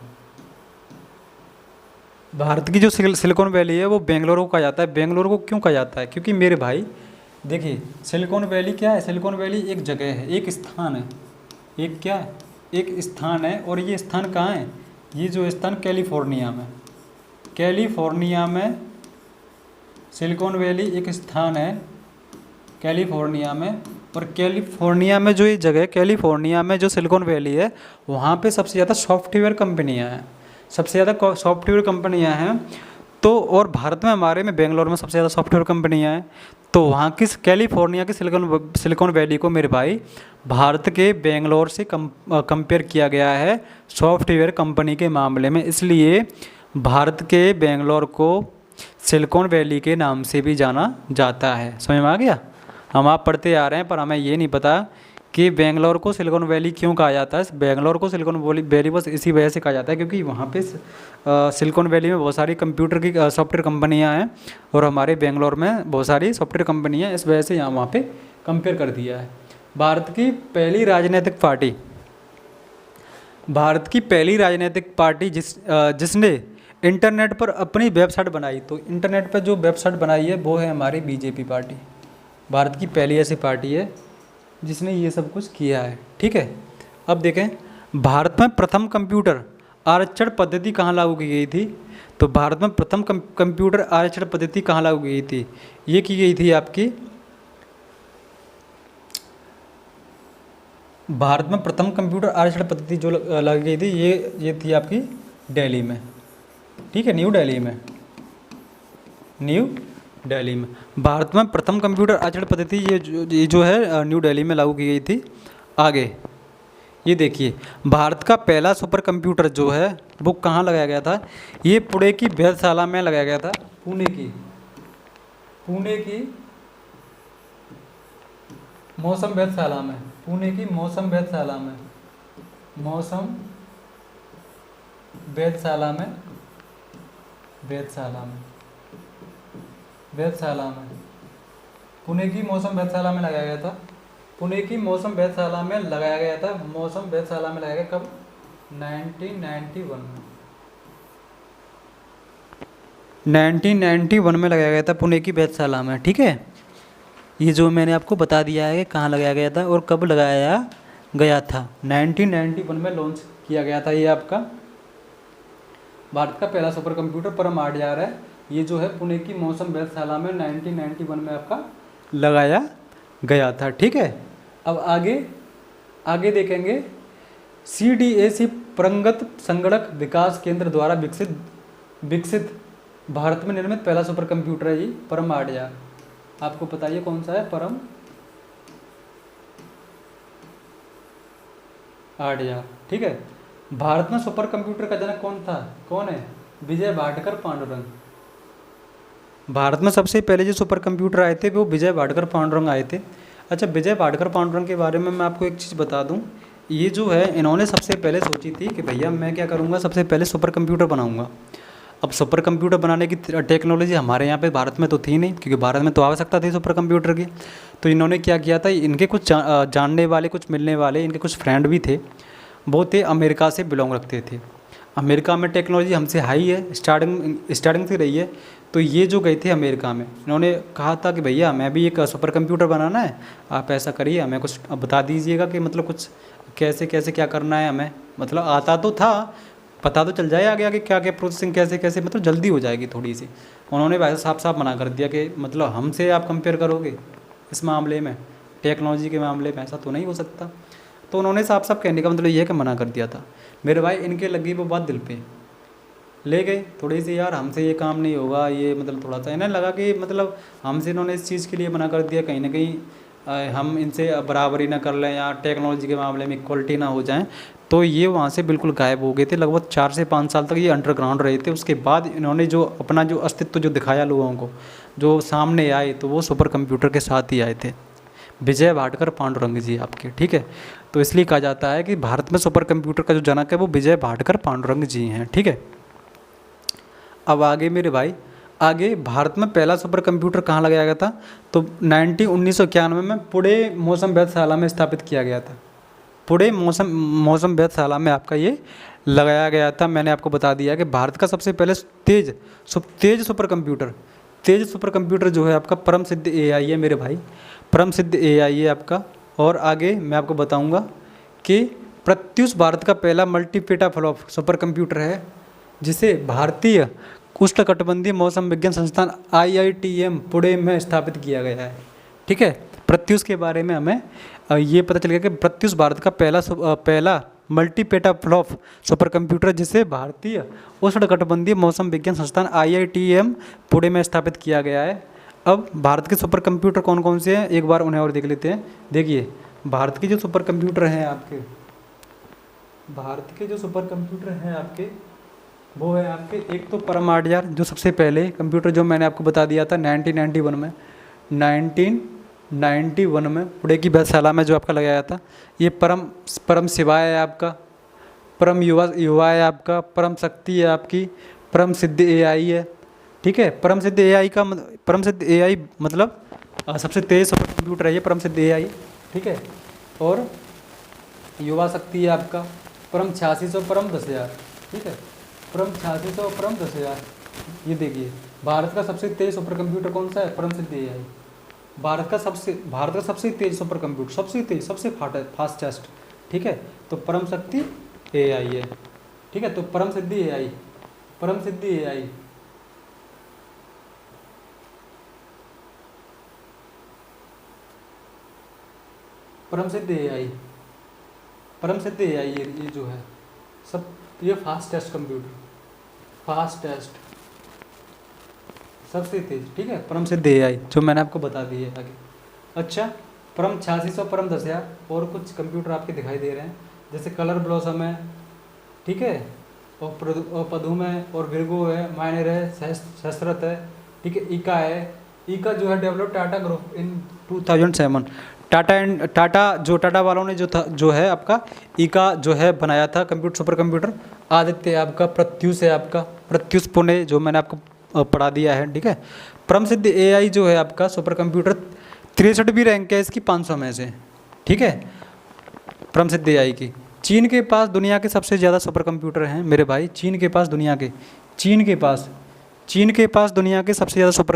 भारत की जो सिलिकॉन वैली है वो बेंगलोर को कहा जाता है। बेंगलोर को क्यों कहा जाता है, क्योंकि मेरे भाई देखिए सिलिकॉन वैली क्या है, सिलिकॉन वैली एक जगह है, एक स्थान है, एक क्या है, एक स्थान है। और ये स्थान कहाँ है, ये जो स्थान कैलिफोर्निया में, कैलिफोर्निया में सिलिकॉन वैली एक स्थान है, कैलिफोर्निया में। और कैलिफोर्निया में जो ये जगह, कैलिफोर्निया में जो सिलिकॉन वैली है वहाँ पे सबसे ज़्यादा सॉफ्टवेयर कंपनियाँ हैं, सबसे ज़्यादा सॉफ्टवेयर कंपनियाँ हैं। तो और भारत में हमारे में बेंगलोर में सबसे ज़्यादा सॉफ्टवेयर कंपनियाँ हैं। तो वहाँ की कैलिफोर्निया की सिलिकॉन वैली को मेरे भाई भारत के बेंगलोर से कंपेयर किया गया है सॉफ्टवेयर कंपनी के मामले में। इसलिए भारत के बेंगलोर को सिलिकॉन वैली के नाम से भी जाना जाता है। समझ में आ गया। हम आप पढ़ते आ रहे हैं पर हमें ये नहीं पता कि बेंगलोर को सिलिकॉन वैली क्यों कहा जाता है। बेंगलोर को सिलिकॉन वैली बस इसी वजह से कहा जाता है क्योंकि वहाँ पे सिलिकॉन वैली में बहुत सारी कंप्यूटर की सॉफ्टवेयर कंपनियाँ हैं और हमारे बेंगलोर में बहुत सारी सॉफ्टवेयर कंपनियाँ हैं, इस वजह से यहाँ वहाँ पे कंपेयर कर दिया है। भारत की पहली राजनीतिक पार्टी, भारत की पहली राजनीतिक पार्टी जिसने इंटरनेट पर अपनी वेबसाइट बनाई, तो इंटरनेट पर जो वेबसाइट बनाई है वो है हमारी बीजेपी पार्टी। भारत की पहली ऐसी पार्टी है जिसने ये सब कुछ किया है। ठीक है। अब देखें भारत में प्रथम कंप्यूटर आरक्षण पद्धति कहाँ लागू की गई थी? तो भारत में प्रथम कंप्यूटर आरक्षण पद्धति कहाँ लागू की गई थी? ये की गई थी आपकी, भारत में प्रथम कंप्यूटर आरक्षण पद्धति जो लागू की गई थी ये थी आपकी दिल्ली में, ठीक है, न्यू दिल्ली में, न्यू दिल्ली में। भारत में प्रथम कंप्यूटर आरक्षण पद्धति ये जो है न्यू दिल्ली में लागू की गई थी। आगे ये देखिए, भारत का पहला सुपर कंप्यूटर जो है वो कहाँ लगाया गया था? ये पुणे की वेधशाला में लगाया गया था। पुणे की मौसम वेधशाला में, पुणे की मौसम वेधशाला में, मौसम वेधशाला में, पुणे की मौसम वेधशाला में लगाया गया था। पुणे की मौसम वेधशाला में लगाया गया था। मौसम वेधशाला में लगाया गया कब? 1991 में। 1991 में लगाया गया था पुणे की वेधशाला में, ठीक है। ये जो मैंने आपको बता दिया है कहाँ लगाया गया था और कब लगाया गया था। 1991 में लॉन्च किया गया था ये आपका भारत का पहला सुपर कंप्यूटर परम 8,000 है। ये जो है पुणे की मौसम वेधशाला में 1991 में आपका लगाया गया था, ठीक है। अब आगे देखेंगे, CDAC परंगत संगणक विकास केंद्र द्वारा विकसित भारत में निर्मित पहला सुपर कंप्यूटर है ये परम 8,000। आपको पता है कौन सा है? परम 8,000, ठीक है। भारत में सुपर कंप्यूटर का जनक कौन है? विजय भाटकर पांडुरंग। भारत में सबसे पहले जो सुपर कंप्यूटर आए थे वो विजय भाटकर पांडुरंग आए थे। अच्छा, विजय भाटकर पांडुरंग के बारे में मैं आपको एक चीज़ बता दूं, ये जो है इन्होंने सबसे पहले सोची थी कि भैया मैं क्या करूंगा, सबसे पहले सुपर कंप्यूटर बनाऊंगा। अब सुपर कंप्यूटर बनाने की टेक्नोलॉजी हमारे यहाँ पे भारत में तो थी नहीं, क्योंकि भारत में तो आवश्यकता थी सुपर कंप्यूटर की। तो इन्होंने क्या किया था, इनके कुछ जानने वाले, कुछ मिलने वाले, इनके कुछ फ्रेंड भी थे, वो थे अमेरिका से बिलोंग रखते थे। अमेरिका में टेक्नोलॉजी हमसे हाई है, स्टार्टिंग से रही है। तो ये जो गए थे अमेरिका में, इन्होंने कहा था कि भैया मैं भी एक सुपर कंप्यूटर बनाना है, आप ऐसा करिए, हमें कुछ बता दीजिएगा कि मतलब कुछ कैसे कैसे क्या करना है हमें। मतलब आता तो था, पता तो चल जाए आगे आगे क्या क्या प्रोसेसिंग कैसे कैसे, मतलब जल्दी हो जाएगी थोड़ी सी। उन्होंने भाई साफ मना कर दिया कि मतलब हमसे आप कंपेयर करोगे इस मामले में, टेक्नोलॉजी के मामले में, ऐसा तो नहीं हो सकता। तो उन्होंने साफ कहने का मतलब ये है कि मना कर दिया था। मेरे भाई इनके लगी वो बात दिल पे, ले गए थोड़ी सी, यार हमसे ये काम नहीं होगा, ये मतलब थोड़ा सा इन्हें लगा कि मतलब हमसे इन्होंने इस चीज़ के लिए मना कर दिया, कहीं ना कहीं हम इनसे बराबरी ना कर लें या टेक्नोलॉजी के मामले में इक्वलिटी ना हो जाए। तो ये वहाँ से बिल्कुल गायब हो गए थे। लगभग 4 से 5 साल तक ये अंडरग्राउंड रहे थे। उसके बाद इन्होंने जो अपना जो अस्तित्व जो दिखाया लोगों को, जो सामने आए, तो वो सुपर कंप्यूटर के साथ ही आए थे, विजय भाटकर पांडुरंग जी आपके, ठीक है। तो इसलिए कहा जाता है कि भारत में सुपर कंप्यूटर का जो जनक है वो विजय भाटकर पांडुरंग जी हैं, ठीक है। अब आगे मेरे भाई, आगे भारत में पहला सुपर कंप्यूटर कहाँ लगाया गया था? तो 1991 में पुणे मौसम वेधशाला में स्थापित किया गया था। पुणे मौसम वेधशाला में आपका ये लगाया गया था। मैंने आपको बता दिया कि भारत का सबसे पहले तेज सुपर कंप्यूटर जो है आपका परम सिद्ध AI है मेरे भाई, परम सिद्ध AI है आपका। और आगे मैं आपको बताऊंगा कि प्रत्यूष भारत का पहला मल्टी पेटाफ्लॉप सुपर कंप्यूटर है, जिसे भारतीय उष्णकटिबंधीय मौसम विज्ञान संस्थान IITM पुणे में स्थापित किया गया है, ठीक है। प्रत्यूष के बारे में हमें ये पता चल गया कि प्रत्यूष भारत का पहला मल्टी पेटाफ्लॉप सुपर कंप्यूटर, जिसे भारतीय उष्णकटिबंधीय मौसम विज्ञान संस्थान IITM पुणे में स्थापित किया गया है। अब भारत के सुपर कंप्यूटर कौन कौन से हैं, एक बार उन्हें और देख लेते हैं। देखिए, भारत के जो सुपर कंप्यूटर हैं आपके, वो है आपके, एक तो परम 8,000 जो सबसे पहले कंप्यूटर जो मैंने आपको बता दिया था 1991 में पुणे की वेधशाला में जो आपका लगाया था। ये परम शिवा है आपका, परम युवा है आपका, परम शक्ति है आपकी, परम सिद्ध AI है, ठीक है। परम सिद्ध AI मतलब सबसे तेज सुपर कंप्यूटर है ये परम सिद्ध AI, ठीक है। और युवा शक्ति है आपका परम 8600 परम 10,000, ठीक है, परम 8600 परम 10,000। ये देखिए, भारत का सबसे तेज सुपर कंप्यूटर कौन सा है? परम सिद्ध AI। भारत का सबसे तेज सुपर कंप्यूटर, सबसे फास्टेस्ट, ठीक है, तो परम शक्ति AI है। ठीक है। तो परम सिद्धि एआई, परम सिद्धि एआई, परम सिद्धि एआई, परम सिद्धि एआई, ये जो है सब, ये फास्टेस्ट कंप्यूटर, फास्टेस्ट, सबसे तेज, ठीक है, परम सिद्धि एआई जो मैंने आपको बता दी है आगे। अच्छा, परम 8600, परम 10,000 और कुछ कंप्यूटर आपके दिखाई दे रहे हैं, जैसे कलर ब्लॉसम है, ठीक है, और पदुम है, और विर्गो है, माइनर है, सहस्रत है, ठीक है, ईका है। ईका जो है develop Tata group in 2007। Tata जो टाटा वालों ने जो है आपका ईका जो है बनाया था कंप्यूटर, सुपर कंप्यूटर। आदित्य आपका, प्रत्यूष है आपका, प्रत्यूष पुणे जो मैंने आपको पढ़ा दिया है, ठीक है। परम सिद्धि एआई जो है आपका सुपर कंप्यूटर 63वीं रैंक है इसकी 500 में से, ठीक है, परम सिद्धि एआई की। चीन के पास दुनिया के सबसे ज़्यादा सुपर कंप्यूटर हैं मेरे भाई, चीन के पास दुनिया के, चीन के पास दुनिया के सबसे ज़्यादा सुपर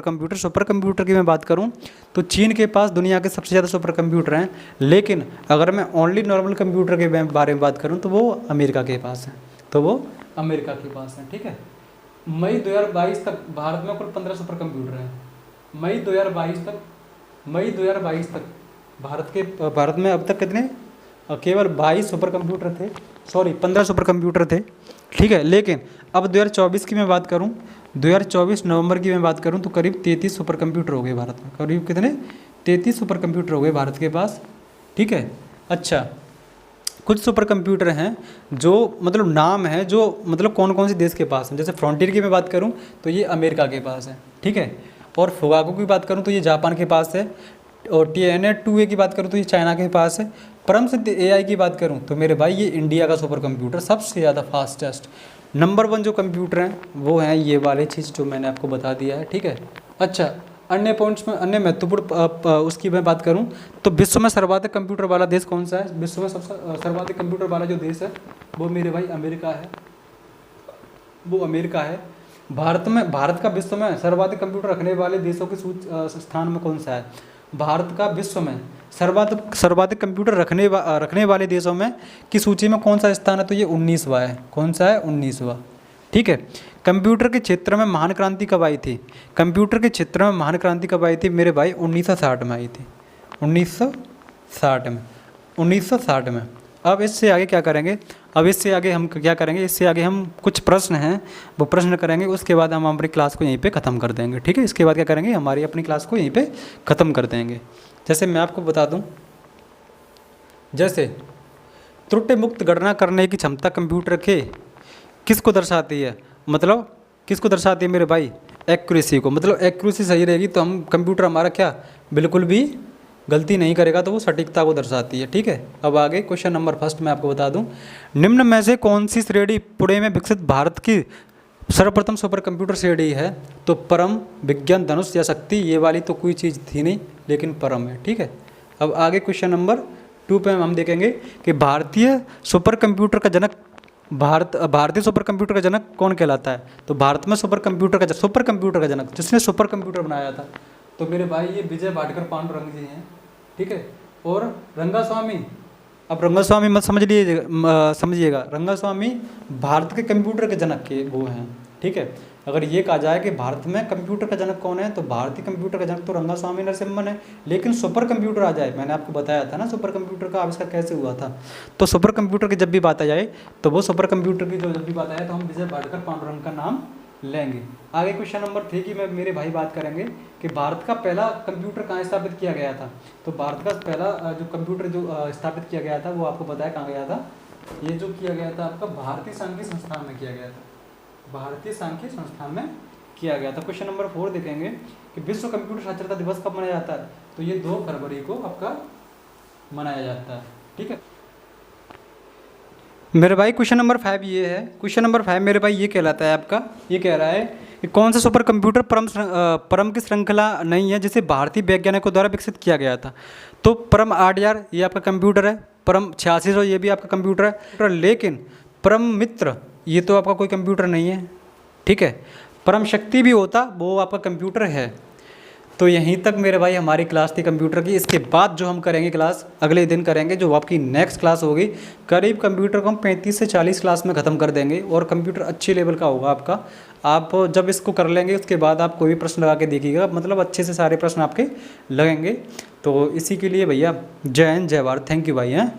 कंप्यूटर की मैं बात करूं तो चीन के पास दुनिया के सबसे ज़्यादा सुपर कंप्यूटर हैं। लेकिन अगर मैं ओनली नॉर्मल कंप्यूटर के बारे में बात करूं तो वो अमेरिका के पास है, तो वो अमेरिका के पास है, ठीक है। मई 2022 तक भारत में कुल 15 सुपर कंप्यूटर हैं। मई 2022 तक भारत में अब तक कितने, केवल 22 सुपर कंप्यूटर थे, सॉरी 15 सुपर कंप्यूटर थे, ठीक है। लेकिन अब 2024 की मैं बात करूं, 2024 नवंबर की मैं बात करूं तो करीब 33 सुपर कंप्यूटर हो गए भारत में, करीब कितने, 33 सुपर कंप्यूटर हो गए भारत के पास, ठीक है। अच्छा, कुछ सुपर कंप्यूटर हैं जो मतलब नाम है, जो मतलब कौन कौन से देश के पास हैं, जैसे फ्रंटियर की मैं बात करूं तो ये अमेरिका के पास है, ठीक है। और फुगाको की बात करूं तो ये जापान के पास है, और TNA-2A की बात करूं तो ये चाइना के पास है। परम सिद्धि एआई की बात करूं तो मेरे भाई ये इंडिया का सुपर कंप्यूटर सबसे ज़्यादा फास्टेस्ट नंबर 1 जो कंप्यूटर हैं वो हैं ये वाले चीज़ जो मैंने आपको बता दिया है, ठीक है। अच्छा, अन्य पॉइंट्स में, अन्य महत्वपूर्ण उसकी मैं बात करूं तो विश्व में सर्वाधिक कंप्यूटर वाला देश कौन सा है, विश्व में सबसे सर्वाधिक कंप्यूटर वाला जो देश है वो मेरे भाई अमेरिका है, वो अमेरिका है। भारत का विश्व में सर्वाधिक कंप्यूटर रखने वाले देशों के स्थान में कौन सा है, भारत का विश्व में सर्वाधिक कंप्यूटर रखने वाले देशों में की सूची में कौन सा स्थान है, तो ये 19वां है, कौन सा है, 19वां, ठीक है। कंप्यूटर के क्षेत्र में महान क्रांति कब आई थी, कंप्यूटर के क्षेत्र में महान क्रांति कब आई थी मेरे भाई, 1960 में आई थी, 1960 में। अब इससे आगे क्या करेंगे, अब इससे आगे हम क्या करेंगे, इससे आगे हम कुछ प्रश्न हैं वो प्रश्न करेंगे, उसके बाद हम हमारी क्लास को यहीं पे ख़त्म कर देंगे, ठीक है। इसके बाद क्या करेंगे, हमारी अपनी क्लास को यहीं पे ख़त्म कर देंगे। जैसे मैं आपको बता दूं, जैसे त्रुटि मुक्त गणना करने की क्षमता कंप्यूटर के किसको दर्शाती है, मतलब किसको दर्शाती है मेरे भाई, एक्यूरेसी को, मतलब एक्यूरेसी सही रहेगी तो हम कंप्यूटर हमारा क्या बिल्कुल भी गलती नहीं करेगा, तो वो सटीकता को दर्शाती है, ठीक है। अब आगे क्वेश्चन नंबर फर्स्ट मैं आपको बता दूं, निम्न में से कौन सी श्रेणी पुणे में विकसित भारत की सर्वप्रथम सुपर कंप्यूटर श्रेणी है, तो परम, विज्ञान, धनुष या शक्ति, ये वाली तो कोई चीज़ थी नहीं लेकिन परम है, ठीक है। अब आगे क्वेश्चन नंबर 2 पे हम देखेंगे कि भारतीय सुपर कंप्यूटर का जनक, भारतीय सुपर कंप्यूटर का जनक कौन कहलाता है, तो भारत में सुपर कंप्यूटर का जनक जिसने सुपर कंप्यूटर बनाया था तो मेरे भाई ये विजय भाटकर पांडुरंग जी हैं, ठीक है। और रंगास्वामी, अब रंगास्वामी मत समझिएगा, रंगास्वामी भारत के कंप्यूटर के जनक के वो हैं, ठीक है। अगर ये कहा जाए कि भारत में कंप्यूटर का जनक कौन है तो भारतीय कंप्यूटर का जनक तो रंगास्वामी नरसिम्हन है, लेकिन सुपर कंप्यूटर आ जाए, मैंने आपको बताया था ना सुपर कंप्यूटर का आविष्कार कैसे हुआ था, तो सुपर कंप्यूटर की जब भी बात आ जाए तो वो सुपर कंप्यूटर की जब भी बात आए तो हम विजय भाटकर पांडुरंग का नाम लेंगे। आगे क्वेश्चन नंबर 3 की मैं मेरे भाई बात करेंगे कि भारत का पहला कंप्यूटर कहाँ स्थापित किया गया था, तो भारत का पहला जो कंप्यूटर जो स्थापित किया गया था वो आपको बताया कहाँ गया था, ये जो किया गया था आपका भारतीय सांख्यिकी संस्थान में किया गया था, भारतीय सांख्यिकी संस्थान में किया गया था। क्वेश्चन नंबर 4 देखेंगे कि विश्व कंप्यूटर साक्षरता दिवस कब मनाया जाता है, तो ये 2 फरवरी को आपका मनाया जाता है, ठीक है मेरे भाई। क्वेश्चन नंबर 5 ये है, क्वेश्चन नंबर 5 मेरे भाई ये कहलाता है आपका, ये कह रहा है कि कौन सा सुपर कंप्यूटर परम की श्रृंखला नहीं है जिसे भारतीय वैज्ञानिकों द्वारा विकसित किया गया था, तो परम 8000 ये आपका कंप्यूटर है, परम 8600 ये भी आपका कंप्यूटर है, लेकिन परम मित्र ये तो आपका कोई कंप्यूटर नहीं है, ठीक है। परम शक्ति भी होता वो आपका कंप्यूटर है। तो यहीं तक मेरे भाई हमारी क्लास थी कंप्यूटर की। इसके बाद जो हम करेंगे क्लास अगले दिन करेंगे, जो आपकी नेक्स्ट क्लास होगी, करीब कंप्यूटर को हम 35 से 40 क्लास में ख़त्म कर देंगे और कंप्यूटर अच्छे लेवल का होगा आपका। आप जब इसको कर लेंगे उसके बाद आप कोई भी प्रश्न लगा के देखिएगा, मतलब अच्छे से सारे प्रश्न आपके लगेंगे। तो इसी के लिए भैया जय हिंद जय भारत, थैंक यू भाई हैं।